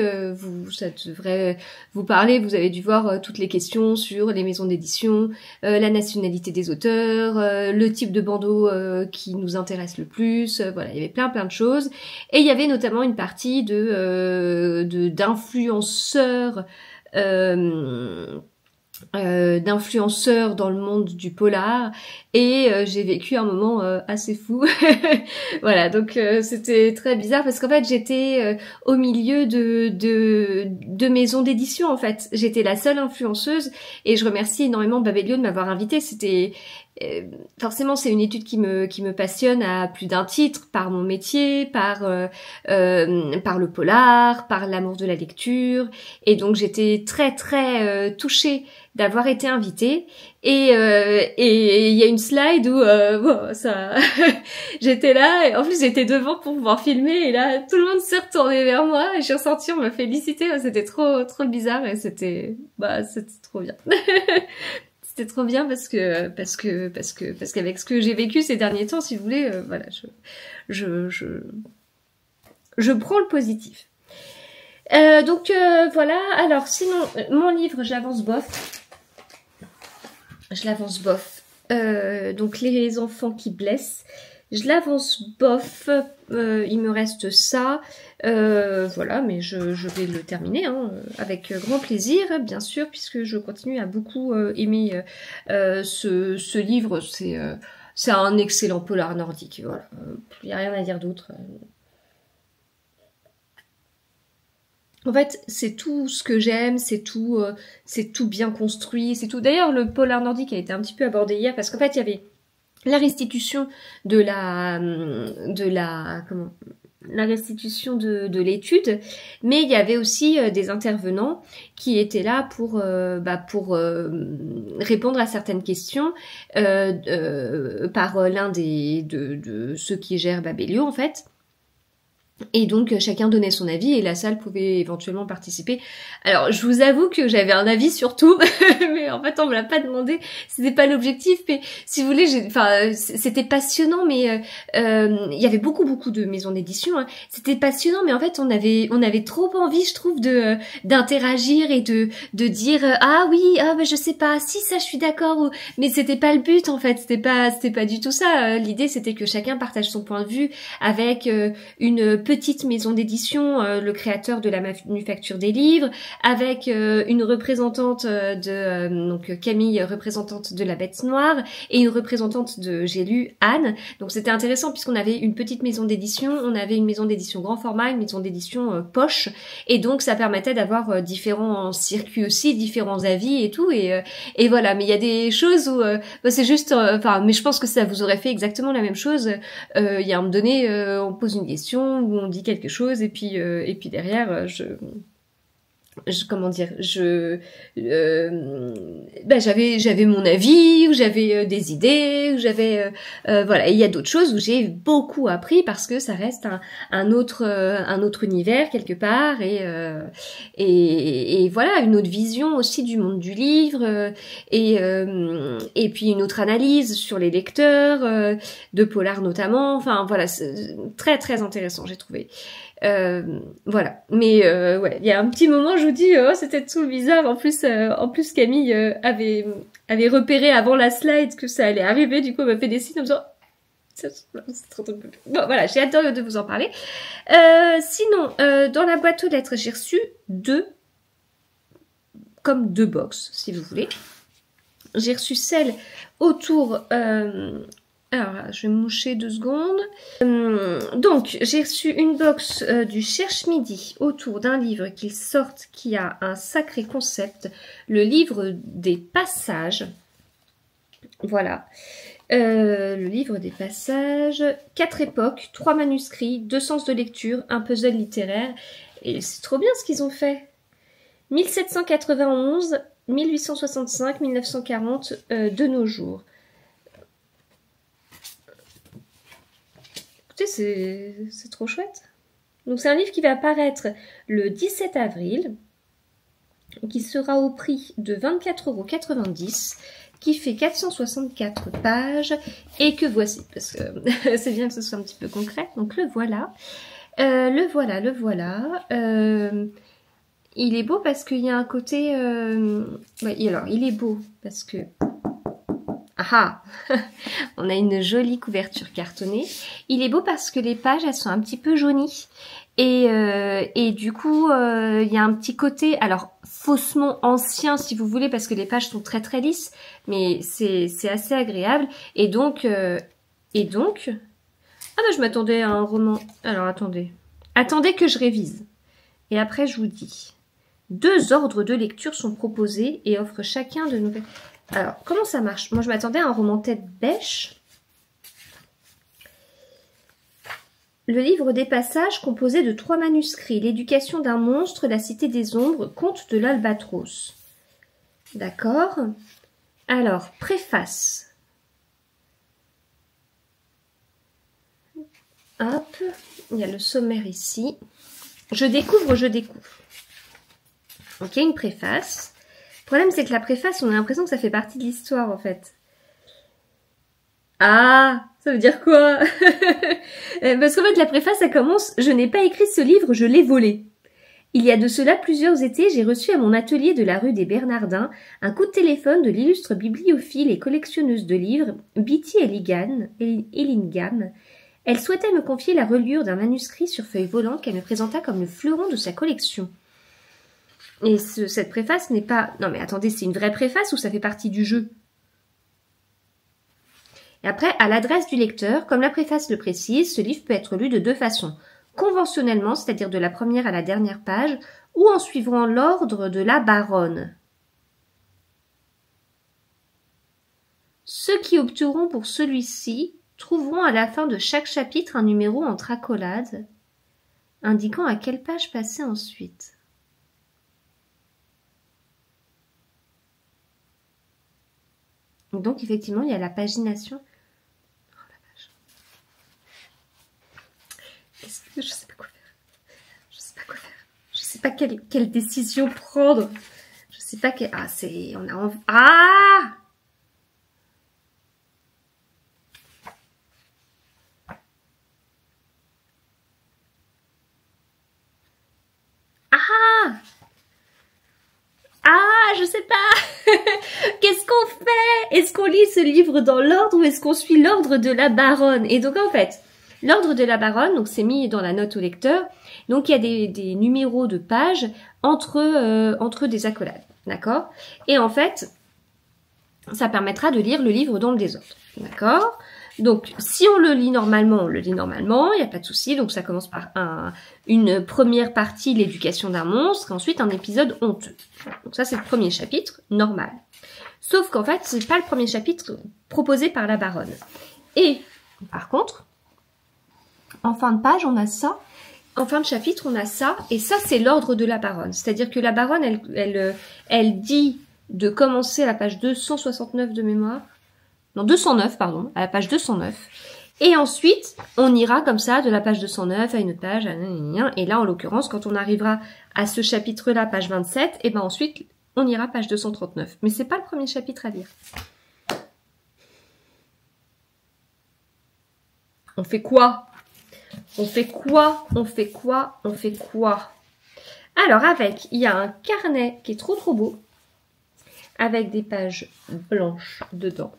ça devrait vous parler. Vous avez dû voir toutes les questions sur les maisons d'édition, la nationalité des auteurs, le type de bandeau qui nous intéresse le plus. Voilà, il y avait plein de choses, et il y avait notamment une partie d'influenceurs. D'influenceurs dans le monde du polar, et j'ai vécu un moment assez fou. Voilà, donc c'était très bizarre parce qu'en fait j'étais au milieu de maisons d'édition en fait. J'étais la seule influenceuse, et je remercie énormément Babelio de m'avoir invitée. C'était forcément c'est une étude qui me passionne à plus d'un titre, par mon métier, par le polar, par l'amour de la lecture, et donc j'étais très touchée d'avoir été invitée, et il y a une slide où bon, ça j'étais là, et en plus j'étais devant pour pouvoir filmer, et là tout le monde s'est retourné vers moi, et j'ai ressenti, on m'a félicité, c'était trop bizarre, et c'était trop bien. C'était trop bien parce qu'avec ce que j'ai vécu ces derniers temps, si vous voulez, voilà, je prends le positif. Donc voilà, alors sinon, mon livre, je l'avance bof. Donc les enfants qui blessent. Je l'avance bof, il me reste ça, voilà, mais je vais le terminer hein, avec grand plaisir, bien sûr, puisque je continue à beaucoup aimer ce livre. C'est un excellent polar nordique, voilà. Il n'y a rien à dire d'autre. En fait, c'est tout ce que j'aime, c'est tout bien construit, c'est tout. D'ailleurs, le polar nordique a été un petit peu abordé hier, parce qu'en fait, il y avait la restitution la restitution de l'étude, mais il y avait aussi des intervenants qui étaient là pour répondre à certaines questions par l'un de ceux qui gèrent Babelio en fait. Et donc chacun donnait son avis et la salle pouvait éventuellement participer. Alors je vous avoue que j'avais un avis sur tout, mais en fait on me l'a pas demandé, c'était pas l'objectif. Mais si vous voulez, c'était passionnant, mais il y avait beaucoup de maisons d'édition. Hein. C'était passionnant, mais en fait on avait trop envie, je trouve, d'interagir et de dire ah oui, mais je sais pas, si ça je suis d'accord, mais c'était pas le but en fait, c'était pas du tout ça. L'idée c'était que chacun partage son point de vue avec une petite maison d'édition, le créateur de la manufacture des livres, avec une représentante donc Camille, représentante de la Bête Noire, et une représentante de J'ai lu, Anne. Donc c'était intéressant puisqu'on avait une petite maison d'édition, on avait une maison d'édition grand format, une maison d'édition poche, et donc ça permettait d'avoir différents circuits aussi, différents avis et tout, et voilà. Mais il y a des choses où c'est juste, mais je pense que ça vous aurait fait exactement la même chose. Il y a un moment donné, on pose une question, où on dit quelque chose et puis derrière j'avais mon avis, ou j'avais des idées, ou j'avais voilà. Et il y a d'autres choses où j'ai beaucoup appris parce que ça reste un autre univers quelque part, et voilà, une autre vision aussi du monde du livre, et puis une autre analyse sur les lecteurs de polar notamment. Enfin voilà, c'est très très intéressant, j'ai trouvé. Voilà, mais ouais, il y a un petit moment, je vous dis, c'était tout bizarre. En plus Camille avait repéré avant la slide que ça allait arriver. Du coup, elle m'a fait des signes en me disant, c'est trop. Bon, voilà, j'ai hâte de vous en parler. Sinon, dans la boîte aux lettres, j'ai reçu deux box, si vous voulez. J'ai reçu celle autour. Alors là, je vais me moucher 2 secondes. Donc, j'ai reçu une box du Cherche Midi autour d'un livre qu'ils sortent qui a un sacré concept. Le livre des passages. Voilà. Le livre des passages. 4 époques, 3 manuscrits, 2 sens de lecture, un puzzle littéraire. Et c'est trop bien ce qu'ils ont fait. 1791, 1865, 1940, de nos jours. C'est trop chouette. Donc c'est un livre qui va apparaître le 17 avril, qui sera au prix de 24,90 €, qui fait 464 pages, et que voici, parce que c'est bien que ce soit un petit peu concret. Donc le voilà. Le voilà. Il est beau parce qu'il y a un côté... alors, il est beau parce que... Ah, on a une jolie couverture cartonnée. Il est beau parce que les pages, elles sont un petit peu jaunies. Et du coup, il y a un petit côté, alors faussement ancien si vous voulez, parce que les pages sont très très lisses, mais c'est assez agréable. Et donc, ah bah je m'attendais à un roman. Alors attendez que je révise. Et après je vous dis. 2 ordres de lecture sont proposés et offrent chacun de nouvelles... Alors, comment ça marche? Moi, je m'attendais à un roman tête bêche. Le livre des passages composé de 3 manuscrits. L'éducation d'un monstre, la cité des ombres, conte de l'Albatros. D'accord. Alors, préface. Hop, il y a le sommaire ici. Je découvre. Ok, une préface. Le problème, c'est que la préface, on a l'impression que ça fait partie de l'histoire, en fait. Ah, ça veut dire quoi? Parce qu'en fait, la préface, ça commence « Je n'ai pas écrit ce livre, je l'ai volé ». Il y a de cela plusieurs étés, j'ai reçu à mon atelier de la rue des Bernardins un coup de téléphone de l'illustre bibliophile et collectionneuse de livres, Betty Ellingham. Elle souhaitait me confier la reliure d'un manuscrit sur feuille volante qu'elle me présenta comme le fleuron de sa collection. Et cette préface n'est pas... Non mais attendez, c'est une vraie préface ou ça fait partie du jeu? Et après, à l'adresse du lecteur, comme la préface le précise, ce livre peut être lu de deux façons. Conventionnellement, c'est-à-dire de la première à la dernière page, ou en suivant l'ordre de la baronne. Ceux qui opteront pour celui-ci trouveront à la fin de chaque chapitre un numéro entre accolades, indiquant à quelle page passer ensuite. Donc effectivement, il y a la pagination. Oh la vache. Je sais pas quoi faire. Je sais pas quoi faire. Je sais pas quelle décision prendre. Je sais pas quelle... Ah, c'est... On a envie... Ah! Ah! Ah, je sais pas. Qu'est-ce qu'on fait? Est-ce qu'on lit ce livre dans l'ordre ou est-ce qu'on suit l'ordre de la baronne? Et donc en fait, l'ordre de la baronne, donc c'est mis dans la note au lecteur. Donc il y a des numéros de pages entre des accolades, d'accord? Et en fait, ça permettra de lire le livre dans le désordre, d'accord? Donc, si on le lit normalement, il n'y a pas de souci. Donc, ça commence par une première partie, l'éducation d'un monstre, et ensuite un épisode honteux. Donc ça, c'est le premier chapitre, normal. Sauf qu'en fait, c'est pas le premier chapitre proposé par la baronne. Et, par contre, en fin de page, on a ça. En fin de chapitre, on a ça. Et ça, c'est l'ordre de la baronne. C'est-à-dire que la baronne, elle dit de commencer à la page 269 de mémoire. Non, 209, pardon, à la page 209. Et ensuite, on ira comme ça, de la page 209 à une autre page, et là, en l'occurrence, quand on arrivera à ce chapitre-là, page 27, et ben ensuite, on ira page 239. Mais c'est pas le premier chapitre à lire. On fait quoi? On fait quoi? On fait quoi? On fait quoi? Alors, il y a un carnet qui est trop beau, avec des pages blanches dedans.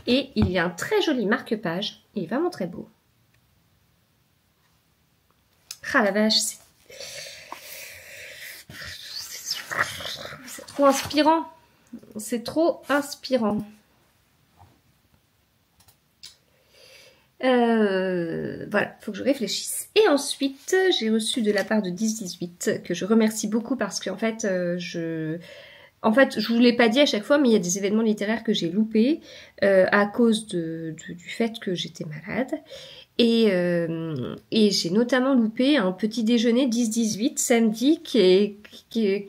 Et il y a un très joli marque-page. Il est vraiment très beau. Ah la vache, c'est trop inspirant. C'est trop inspirant. Voilà, faut que je réfléchisse. Et ensuite, j'ai reçu de la part de 1018, que je remercie beaucoup parce qu'en fait, je vous l'ai pas dit à chaque fois, mais il y a des événements littéraires que j'ai loupés à cause du fait que j'étais malade. Et j'ai notamment loupé un petit déjeuner 10-18 samedi qui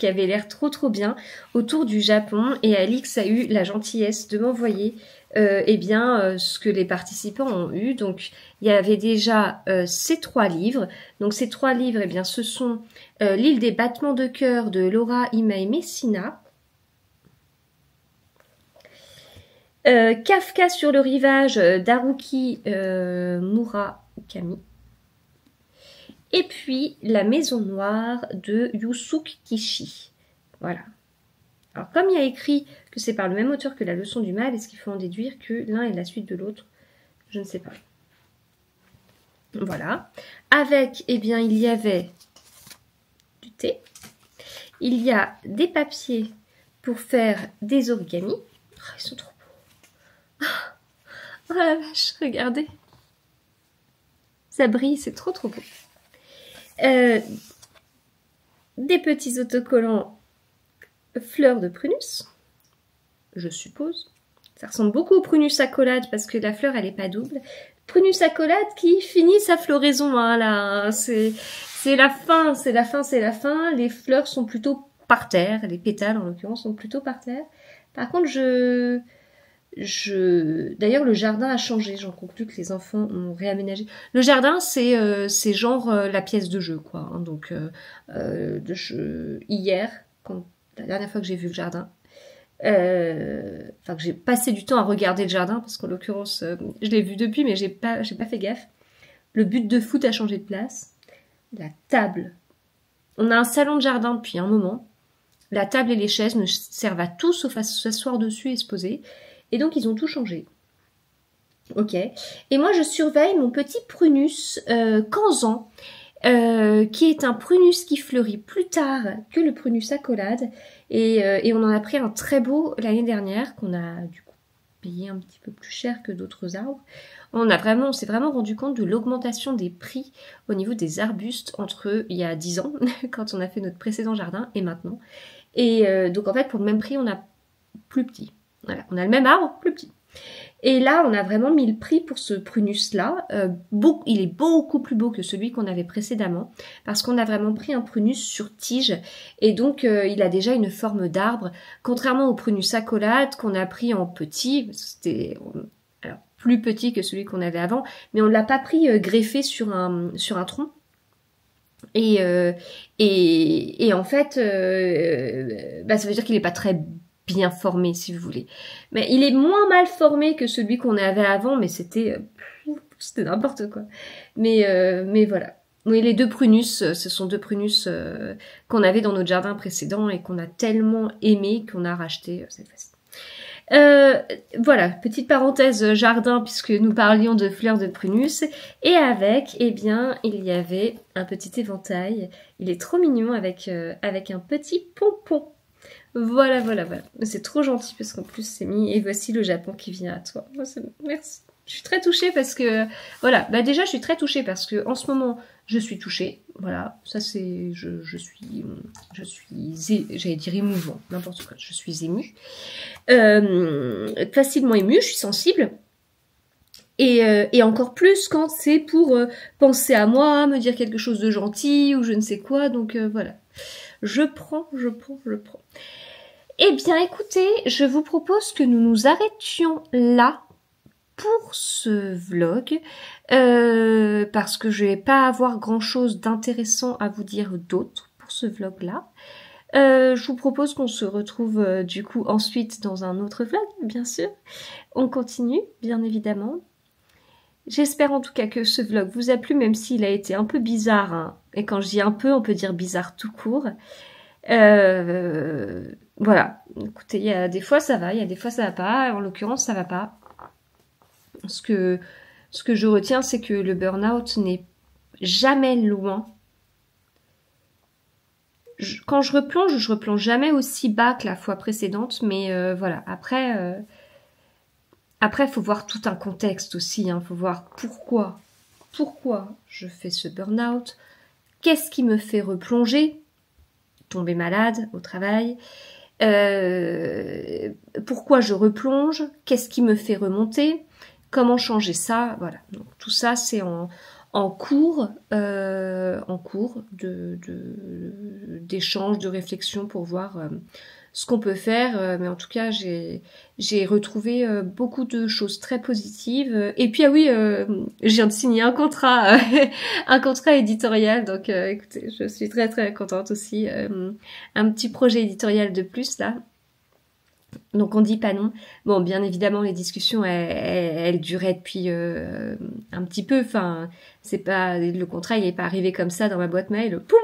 avait l'air trop bien autour du Japon. Et Alix a eu la gentillesse de m'envoyer ce que les participants ont eu. Donc il y avait déjà ces 3 livres. Donc ces 3 livres, ce sont L'île des battements de cœur de Laura Imae Messina. Kafka sur le rivage d'Haruki Murakami. Et puis La maison noire de Yusuke Kishi. Voilà. Alors comme il y a écrit que c'est par le même auteur que La leçon du mal, est-ce qu'il faut en déduire que l'un est la suite de l'autre? Je ne sais pas. Voilà. Avec, il y avait du thé. Il y a des papiers pour faire des origamis. Oh, ils sont trop beaux. Oh la vache, regardez. Ça brille, c'est trop beau. Des petits autocollants fleurs de prunus, je suppose. Ça ressemble beaucoup au prunus accolade parce que la fleur, elle n'est pas double. Prunus accolade qui finit sa floraison, hein, là. C'est la fin, c'est la fin. Les fleurs sont plutôt par terre. Les pétales, en l'occurrence, sont plutôt par terre. Par contre, d'ailleurs, le jardin a changé. J'en conclus que les enfants ont réaménagé. Le jardin, c'est genre la pièce de jeu, quoi. Hein. Donc, hier, la dernière fois que j'ai vu le jardin, que j'ai passé du temps à regarder le jardin, parce qu'en l'occurrence, je l'ai vu depuis, mais j'ai pas fait gaffe. Le but de foot a changé de place. La table On a un salon de jardin depuis un moment. La table et les chaises ne servent à tout sauf à s'asseoir dessus et se poser. Et donc, ils ont tout changé. Ok. Et moi, je surveille mon petit prunus Kanzan, qui est un prunus qui fleurit plus tard que le prunus accolade. Et on en a pris un très beau l'année dernière, qu'on a du coup payé un petit peu plus cher que d'autres arbres. On s'est vraiment rendu compte de l'augmentation des prix au niveau des arbustes entre il y a 10 ans, quand on a fait notre précédent jardin, et maintenant. Et donc en fait, pour le même prix, on a plus petit. Voilà, on a le même arbre, plus petit. Et là, on a vraiment mis le prix pour ce prunus-là. Il est beaucoup plus beau que celui qu'on avait précédemment, parce qu'on a vraiment pris un prunus sur tige, et donc il a déjà une forme d'arbre, contrairement au prunus accolade qu'on a pris en petit. C'était plus petit que celui qu'on avait avant, mais on ne l'a pas pris greffé sur un tronc. Et en fait, ça veut dire qu'il n'est pas très bien formé, si vous voulez. Mais il est moins mal formé que celui qu'on avait avant, mais c'était n'importe quoi. Mais voilà. Oui, les deux prunus, ce sont deux prunus qu'on avait dans notre jardin précédent et qu'on a tellement aimé qu'on a racheté cette fois-ci. Voilà, petite parenthèse jardin puisque nous parlions de fleurs de prunus, et avec, eh bien, il y avait un petit éventail. Il est trop mignon avec un petit pompon. Voilà. C'est trop gentil parce qu'en plus c'est mis, et voici le Japon qui vient à toi. Merci. Je suis très touchée parce que, voilà, déjà je suis très touchée parce que en ce moment je suis touchée. Voilà, ça c'est, je suis, j'allais dire émouvant, n'importe quoi, je suis émue. Facilement émue, je suis sensible. Et encore plus quand c'est pour penser à moi, me dire quelque chose de gentil ou je ne sais quoi, donc voilà. Je prends. Eh bien, écoutez, je vous propose que nous nous arrêtions là pour ce vlog, parce que je vais pas avoir grand-chose d'intéressant à vous dire d'autre pour ce vlog-là. Je vous propose qu'on se retrouve du coup ensuite dans un autre vlog, bien sûr. On continue, bien évidemment. J'espère en tout cas que ce vlog vous a plu, même s'il a été un peu bizarre, hein. Et quand je dis un peu, on peut dire bizarre tout court. Voilà, écoutez, il y a des fois ça va, il y a des fois ça va pas. En l'occurrence, ça va pas. Ce que je retiens, c'est que le burn-out n'est jamais loin. Quand je replonge jamais aussi bas que la fois précédente, mais voilà. Après, il faut voir tout un contexte aussi. Faut voir pourquoi je fais ce burn-out. Qu'est-ce qui me fait replonger, tomber malade au travail, pourquoi je replonge, qu'est-ce qui me fait remonter, comment changer ça, voilà. Donc, tout ça, c'est en cours d'échange, de réflexion pour voir ce qu'on peut faire. Mais en tout cas, j'ai retrouvé beaucoup de choses très positives. Et puis, je viens de signer un contrat, un contrat éditorial. Donc, écoutez, je suis très très contente aussi. Un petit projet éditorial de plus là. Donc on dit pas non. Bon, bien évidemment, les discussions elles duraient depuis un petit peu. Enfin, c'est pas le contrat, il est pas arrivé comme ça dans ma boîte mail. Poum,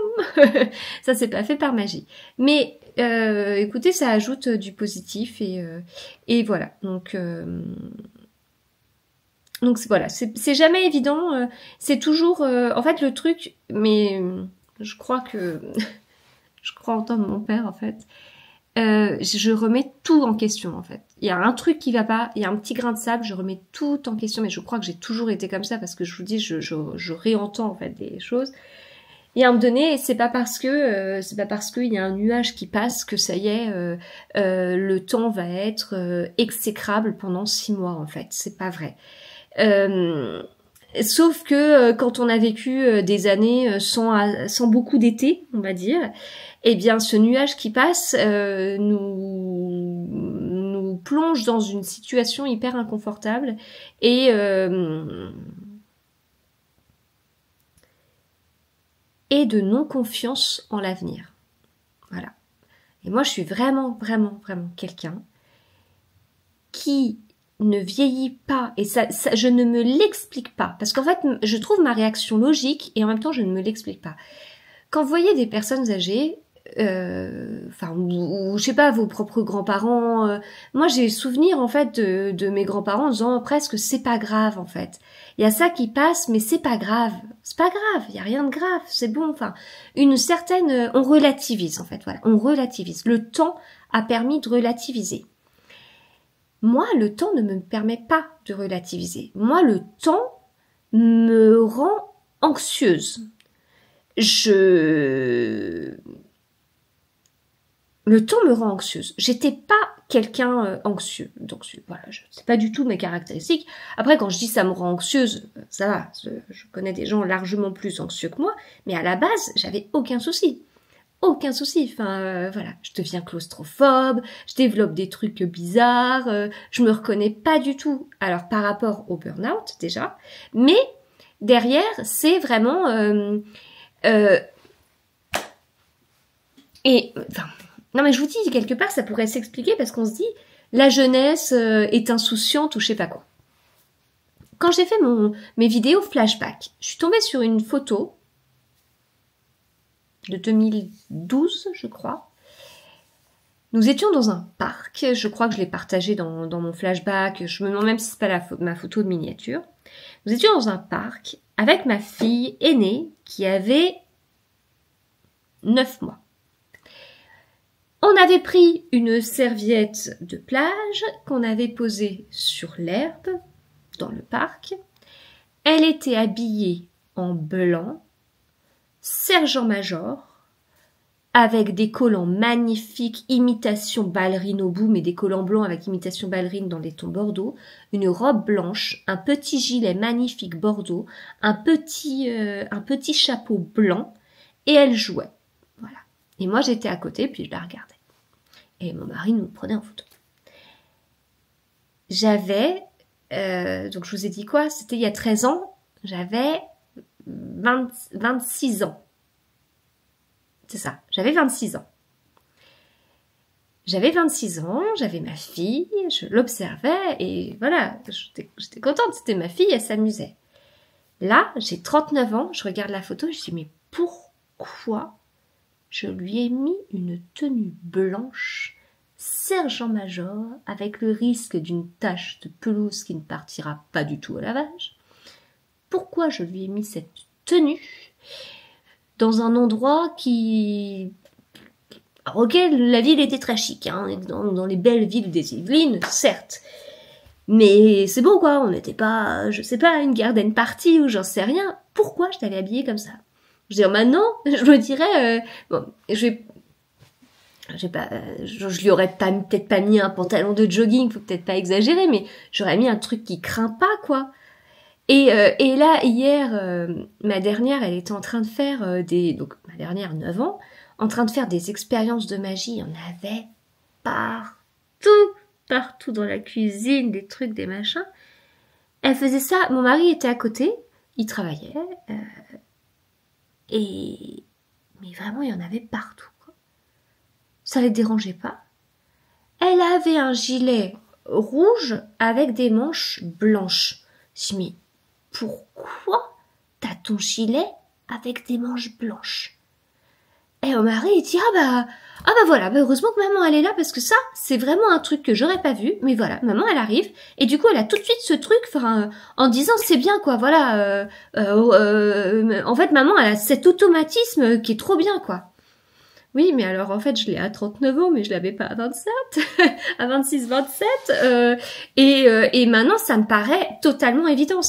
ça c'est pas fait par magie. Mais écoutez, ça ajoute du positif et voilà. Donc voilà, c'est jamais évident. C'est toujours, en fait, le truc. Mais je crois entendre mon père en fait. Je remets tout en question en fait. Il y a un truc qui va pas, il y a un petit grain de sable, je remets tout en question, mais je crois que j'ai toujours été comme ça parce que je vous dis, je réentends en fait des choses. Et à un moment donné, c'est pas parce qu'il y a un nuage qui passe que ça y est, le temps va être exécrable pendant 6 mois en fait. C'est pas vrai. Sauf que quand on a vécu des années sans beaucoup d'été, on va dire, eh bien ce nuage qui passe nous plonge dans une situation hyper inconfortable et de non-confiance en l'avenir. Voilà. Et moi je suis vraiment quelqu'un qui ne vieillit pas, et ça je ne me l'explique pas, parce qu'en fait je trouve ma réaction logique et en même temps je ne me l'explique pas. quand vous voyez des personnes âgées, ou je sais pas, vos propres grands-parents, moi j'ai souvenir en fait de mes grands-parents en disant presque c'est pas grave en fait. Il y a ça qui passe, mais c'est pas grave. C'est pas grave, il y a rien de grave, c'est bon. Enfin, une certaine, on relativise en fait. Voilà, on relativise. Le temps a permis de relativiser. Moi, le temps ne me permet pas de relativiser. Moi, le temps me rend anxieuse. Le temps me rend anxieuse. J'étais pas quelqu'un anxieux. Donc voilà, c'est pas du tout mes caractéristiques. Après, quand je dis ça me rend anxieuse, ça va. Je connais des gens largement plus anxieux que moi, mais à la base, j'avais aucun souci. Aucun souci. Enfin, voilà, je deviens claustrophobe, je développe des trucs bizarres, je me reconnais pas du tout. Alors, par rapport au burn-out, déjà, mais derrière, c'est vraiment... non mais je vous dis, quelque part, ça pourrait s'expliquer parce qu'on se dit, la jeunesse est insouciante ou je sais pas quoi. Quand j'ai fait mes vidéos flashback, je suis tombée sur une photo de 2012, je crois. Nous étions dans un parc, je crois que je l'ai partagé dans mon flashback, je me demande même si c'est pas ma photo de miniature. Nous étions dans un parc avec ma fille aînée qui avait 9 mois. On avait pris une serviette de plage qu'on avait posée sur l'herbe dans le parc. Elle était habillée en blanc, sergent-major, avec des collants magnifiques, imitation ballerine au bout, mais des collants blancs avec imitation ballerine dans les tons bordeaux, une robe blanche, un petit gilet magnifique bordeaux, un petit chapeau blanc, et elle jouait. Voilà. Et moi, j'étais à côté, puis je la regardais. Et mon mari nous prenait en photo. J'avais, donc je vous ai dit quoi? C'était il y a 13 ans, j'avais 26 ans. C'est ça, j'avais 26 ans. J'avais 26 ans, j'avais ma fille, je l'observais et voilà, j'étais contente, c'était ma fille, elle s'amusait. Là, j'ai 39 ans, je regarde la photo, je me dis mais pourquoi je lui ai mis une tenue blanche, sergent-major, avec le risque d'une tache de pelouse qui ne partira pas du tout au lavage? Pourquoi je lui ai mis cette tenue dans un endroit qui... Alors, ok, la ville était très chic, hein, dans les belles villes des Yvelines, certes. Mais c'est bon quoi, on n'était pas, je sais pas, une garden party ou j'en sais rien. Pourquoi je t'avais habillée comme ça? Je veux dire, maintenant, je me dirais, bon, je lui aurais peut-être pas mis un pantalon de jogging, faut peut-être pas exagérer, mais j'aurais mis un truc qui craint pas, quoi. Et là, hier, ma dernière, elle était en train de faire donc ma dernière, 9 ans, en train de faire des expériences de magie. Il y en avait partout dans la cuisine, des trucs, des machins. Elle faisait ça, mon mari était à côté, il travaillait, mais vraiment, il y en avait partout, quoi. Ça les dérangeait pas. Elle avait un gilet rouge avec des manches blanches. Je me dis, mais pourquoi t'as ton gilet avec des manches blanches? Et mon mari, il dit, ah bah voilà, heureusement que maman elle est là parce que ça, c'est vraiment un truc que j'aurais pas vu, mais voilà, maman elle arrive, et du coup elle a tout de suite ce truc, en disant c'est bien quoi, voilà, en fait maman elle a cet automatisme qui est trop bien quoi. Oui, mais alors en fait je l'ai à 39 ans, mais je l'avais pas à 27, à 26, 27, et maintenant ça me paraît totalement évident,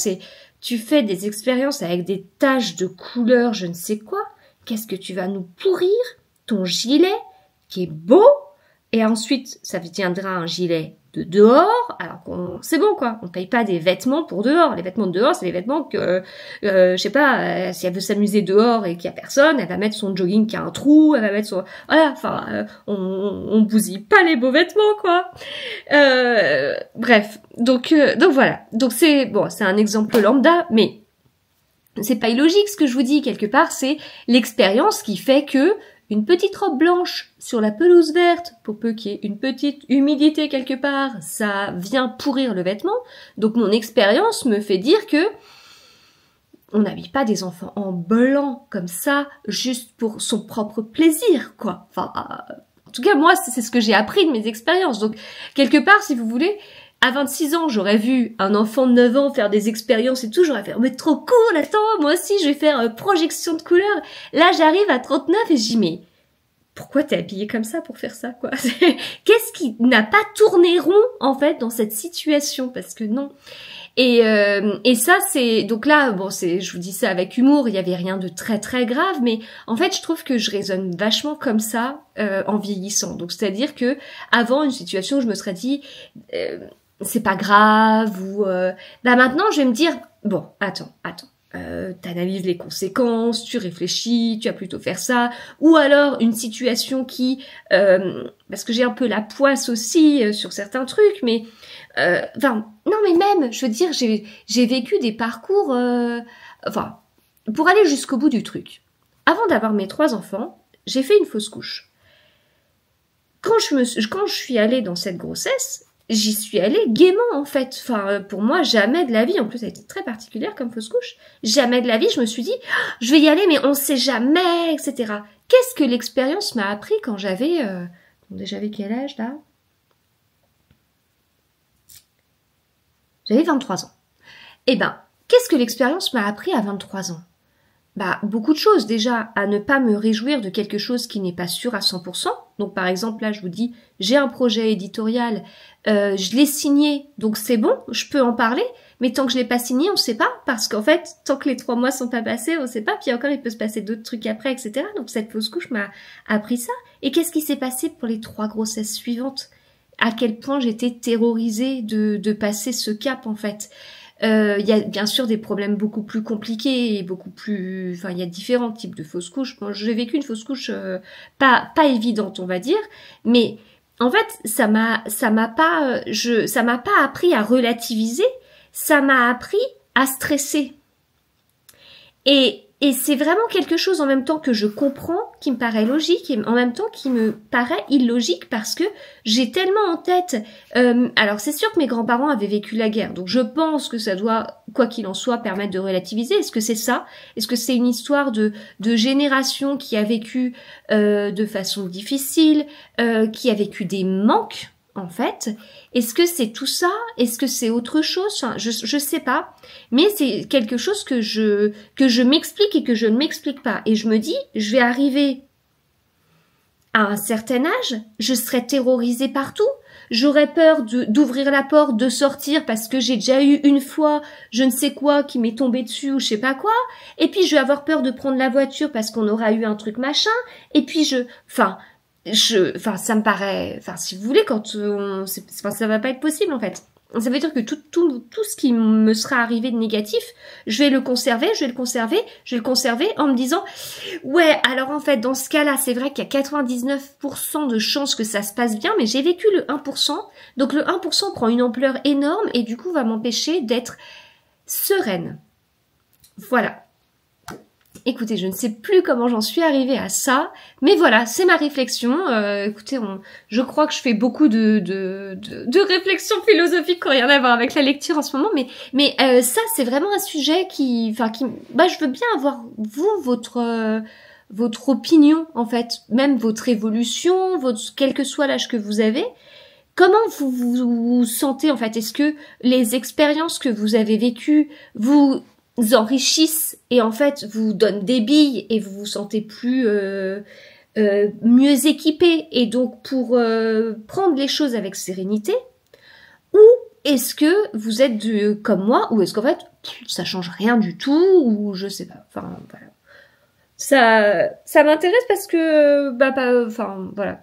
tu fais des expériences avec des taches de couleur, je ne sais quoi, qu'est-ce que tu vas nous pourrir ton gilet qui est beau, et ensuite ça deviendra un gilet de dehors, alors c'est bon quoi, on paye pas des vêtements pour dehors, les vêtements de dehors c'est les vêtements que, je sais pas, si elle veut s'amuser dehors et qu'il y a personne, elle va mettre son jogging qui a un trou, elle va mettre son, voilà, enfin, on bousille pas les beaux vêtements quoi. Bref, donc voilà, donc c'est un exemple lambda, mais c'est pas illogique ce que je vous dis quelque part, c'est l'expérience qui fait que une petite robe blanche sur la pelouse verte, pour peu qu'il y ait une petite humidité quelque part, ça vient pourrir le vêtement. Donc mon expérience me fait dire que on n'habille pas des enfants en blanc comme ça, juste pour son propre plaisir, quoi. Enfin, en tout cas, moi, c'est ce que j'ai appris de mes expériences. Donc, quelque part, si vous voulez, à 26 ans, j'aurais vu un enfant de 9 ans faire des expériences et tout, j'aurais fait, mais trop cool, attends, moi aussi, je vais faire projection de couleurs. Là, j'arrive à 39 et je dis, mais pourquoi t'es habillée comme ça pour faire ça, quoi? Qu'est-ce qui n'a pas tourné rond, en fait, dans cette situation? Parce que non. Et ça, c'est... Donc là, bon, je vous dis ça avec humour, il y avait rien de très très grave, mais en fait, je trouve que je raisonne vachement comme ça en vieillissant. Donc, c'est-à-dire que avant une situation, je me serais dit, c'est pas grave, ou... Bah maintenant, je vais me dire, bon, attends. T'analyses les conséquences, tu réfléchis, tu vas plutôt faire ça, ou alors une situation qui, parce que j'ai un peu la poisse aussi sur certains trucs, mais enfin non mais même, je veux dire, j'ai vécu des parcours, enfin pour aller jusqu'au bout du truc. Avant d'avoir mes 3 enfants, j'ai fait une fausse couche. Quand je suis allée dans cette grossesse, j'y suis allée gaiement en fait. Enfin, pour moi, jamais de la vie, en plus ça a été très particulière comme fausse couche, jamais de la vie je me suis dit oh, je vais y aller mais on sait jamais, etc. Qu'est-ce que l'expérience m'a appris quand j'avais... j'avais quel âge là? J'avais 23 ans. Eh ben, qu'est-ce que l'expérience m'a appris à 23 ans? Bah, beaucoup de choses. Déjà, à ne pas me réjouir de quelque chose qui n'est pas sûr à 100%. Donc, par exemple, là, je vous dis, j'ai un projet éditorial, je l'ai signé, donc c'est bon, je peux en parler. Mais tant que je l'ai pas signé, on sait pas. Parce qu'en fait, tant que les 3 mois sont pas passés, on sait pas. Puis encore, il peut se passer d'autres trucs après, etc. Donc, cette fausse couche m'a appris ça. Et qu'est-ce qui s'est passé pour les 3 grossesses suivantes? À quel point j'étais terrorisée de passer ce cap, en fait. Il y a bien sûr des problèmes beaucoup plus compliqués et beaucoup plus... Enfin, il y a différents types de fausses couches. Moi, j'ai vécu une fausse couche pas évidente, on va dire. Mais en fait, ça m'a pas appris à relativiser. Ça m'a appris à stresser. Et c'est vraiment quelque chose en même temps que je comprends, qui me paraît logique, et en même temps qui me paraît illogique parce que j'ai tellement en tête... alors c'est sûr que mes grands-parents avaient vécu la guerre, donc je pense que ça doit, quoi qu'il en soit, permettre de relativiser. Est-ce que c'est ça? Est-ce que c'est une histoire de génération qui a vécu de façon difficile, qui a vécu des manques en fait? Est-ce que c'est tout ça? Est-ce que c'est autre chose? Enfin, je sais pas. Mais c'est quelque chose que je m'explique et que je ne m'explique pas. Et je me dis, je vais arriver à un certain âge, je serai terrorisée partout. J'aurais peur d'ouvrir la porte, de sortir parce que j'ai déjà eu une fois je ne sais quoi qui m'est tombé dessus ou je sais pas quoi. Et puis je vais avoir peur de prendre la voiture parce qu'on aura eu un truc machin. Et puis enfin, ça me paraît, enfin, si vous voulez, ça va pas être possible, en fait. Ça veut dire que tout ce qui me sera arrivé de négatif, je vais le conserver en me disant, ouais, alors en fait, dans ce cas-là, c'est vrai qu'il y a 99% de chances que ça se passe bien, mais j'ai vécu le 1%, donc le 1% prend une ampleur énorme et du coup va m'empêcher d'être sereine. Voilà. Écoutez, je ne sais plus comment j'en suis arrivée à ça, mais voilà, c'est ma réflexion. Écoutez, je crois que je fais beaucoup de réflexions philosophiques qui n'ont rien à voir avec la lecture en ce moment, mais ça, c'est vraiment un sujet je veux bien avoir votre opinion, en fait, même votre évolution, quel que soit l'âge que vous avez. Comment vous sentez, en fait? Est-ce que les expériences que vous avez vécues vous enrichissent et en fait vous donnent des billes et vous vous sentez plus mieux équipé et donc pour prendre les choses avec sérénité, ou est-ce que vous êtes comme moi, ou est-ce qu'en fait ça change rien du tout, ou je sais pas, enfin voilà. Ça m'intéresse parce que voilà,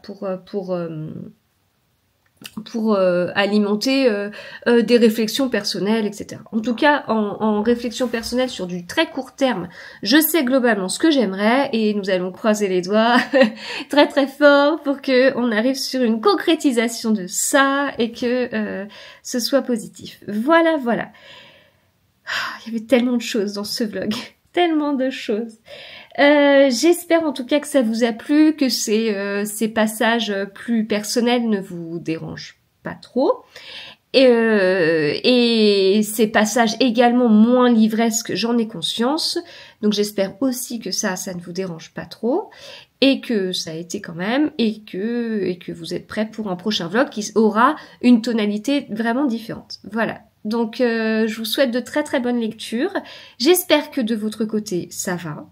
pour alimenter des réflexions personnelles, etc. En tout cas, en réflexion personnelle sur du très court terme, je sais globalement ce que j'aimerais et nous allons croiser les doigts très très fort pour que on arrive sur une concrétisation de ça et que ce soit positif. Voilà. Il y avait tellement de choses dans ce vlog, tellement de choses. J'espère en tout cas que ça vous a plu, que ces passages plus personnels ne vous dérangent pas trop. Et ces passages également moins livresques, j'en ai conscience. Donc j'espère aussi que ça ne vous dérange pas trop. Et que ça a été quand même, et que vous êtes prêts pour un prochain vlog qui aura une tonalité vraiment différente. Voilà. Donc je vous souhaite de très très bonnes lectures. J'espère que de votre côté ça va.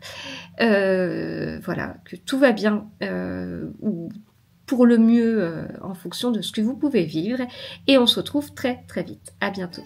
Voilà, que tout va bien, ou pour le mieux en fonction de ce que vous pouvez vivre. Et on se retrouve très très vite. À bientôt.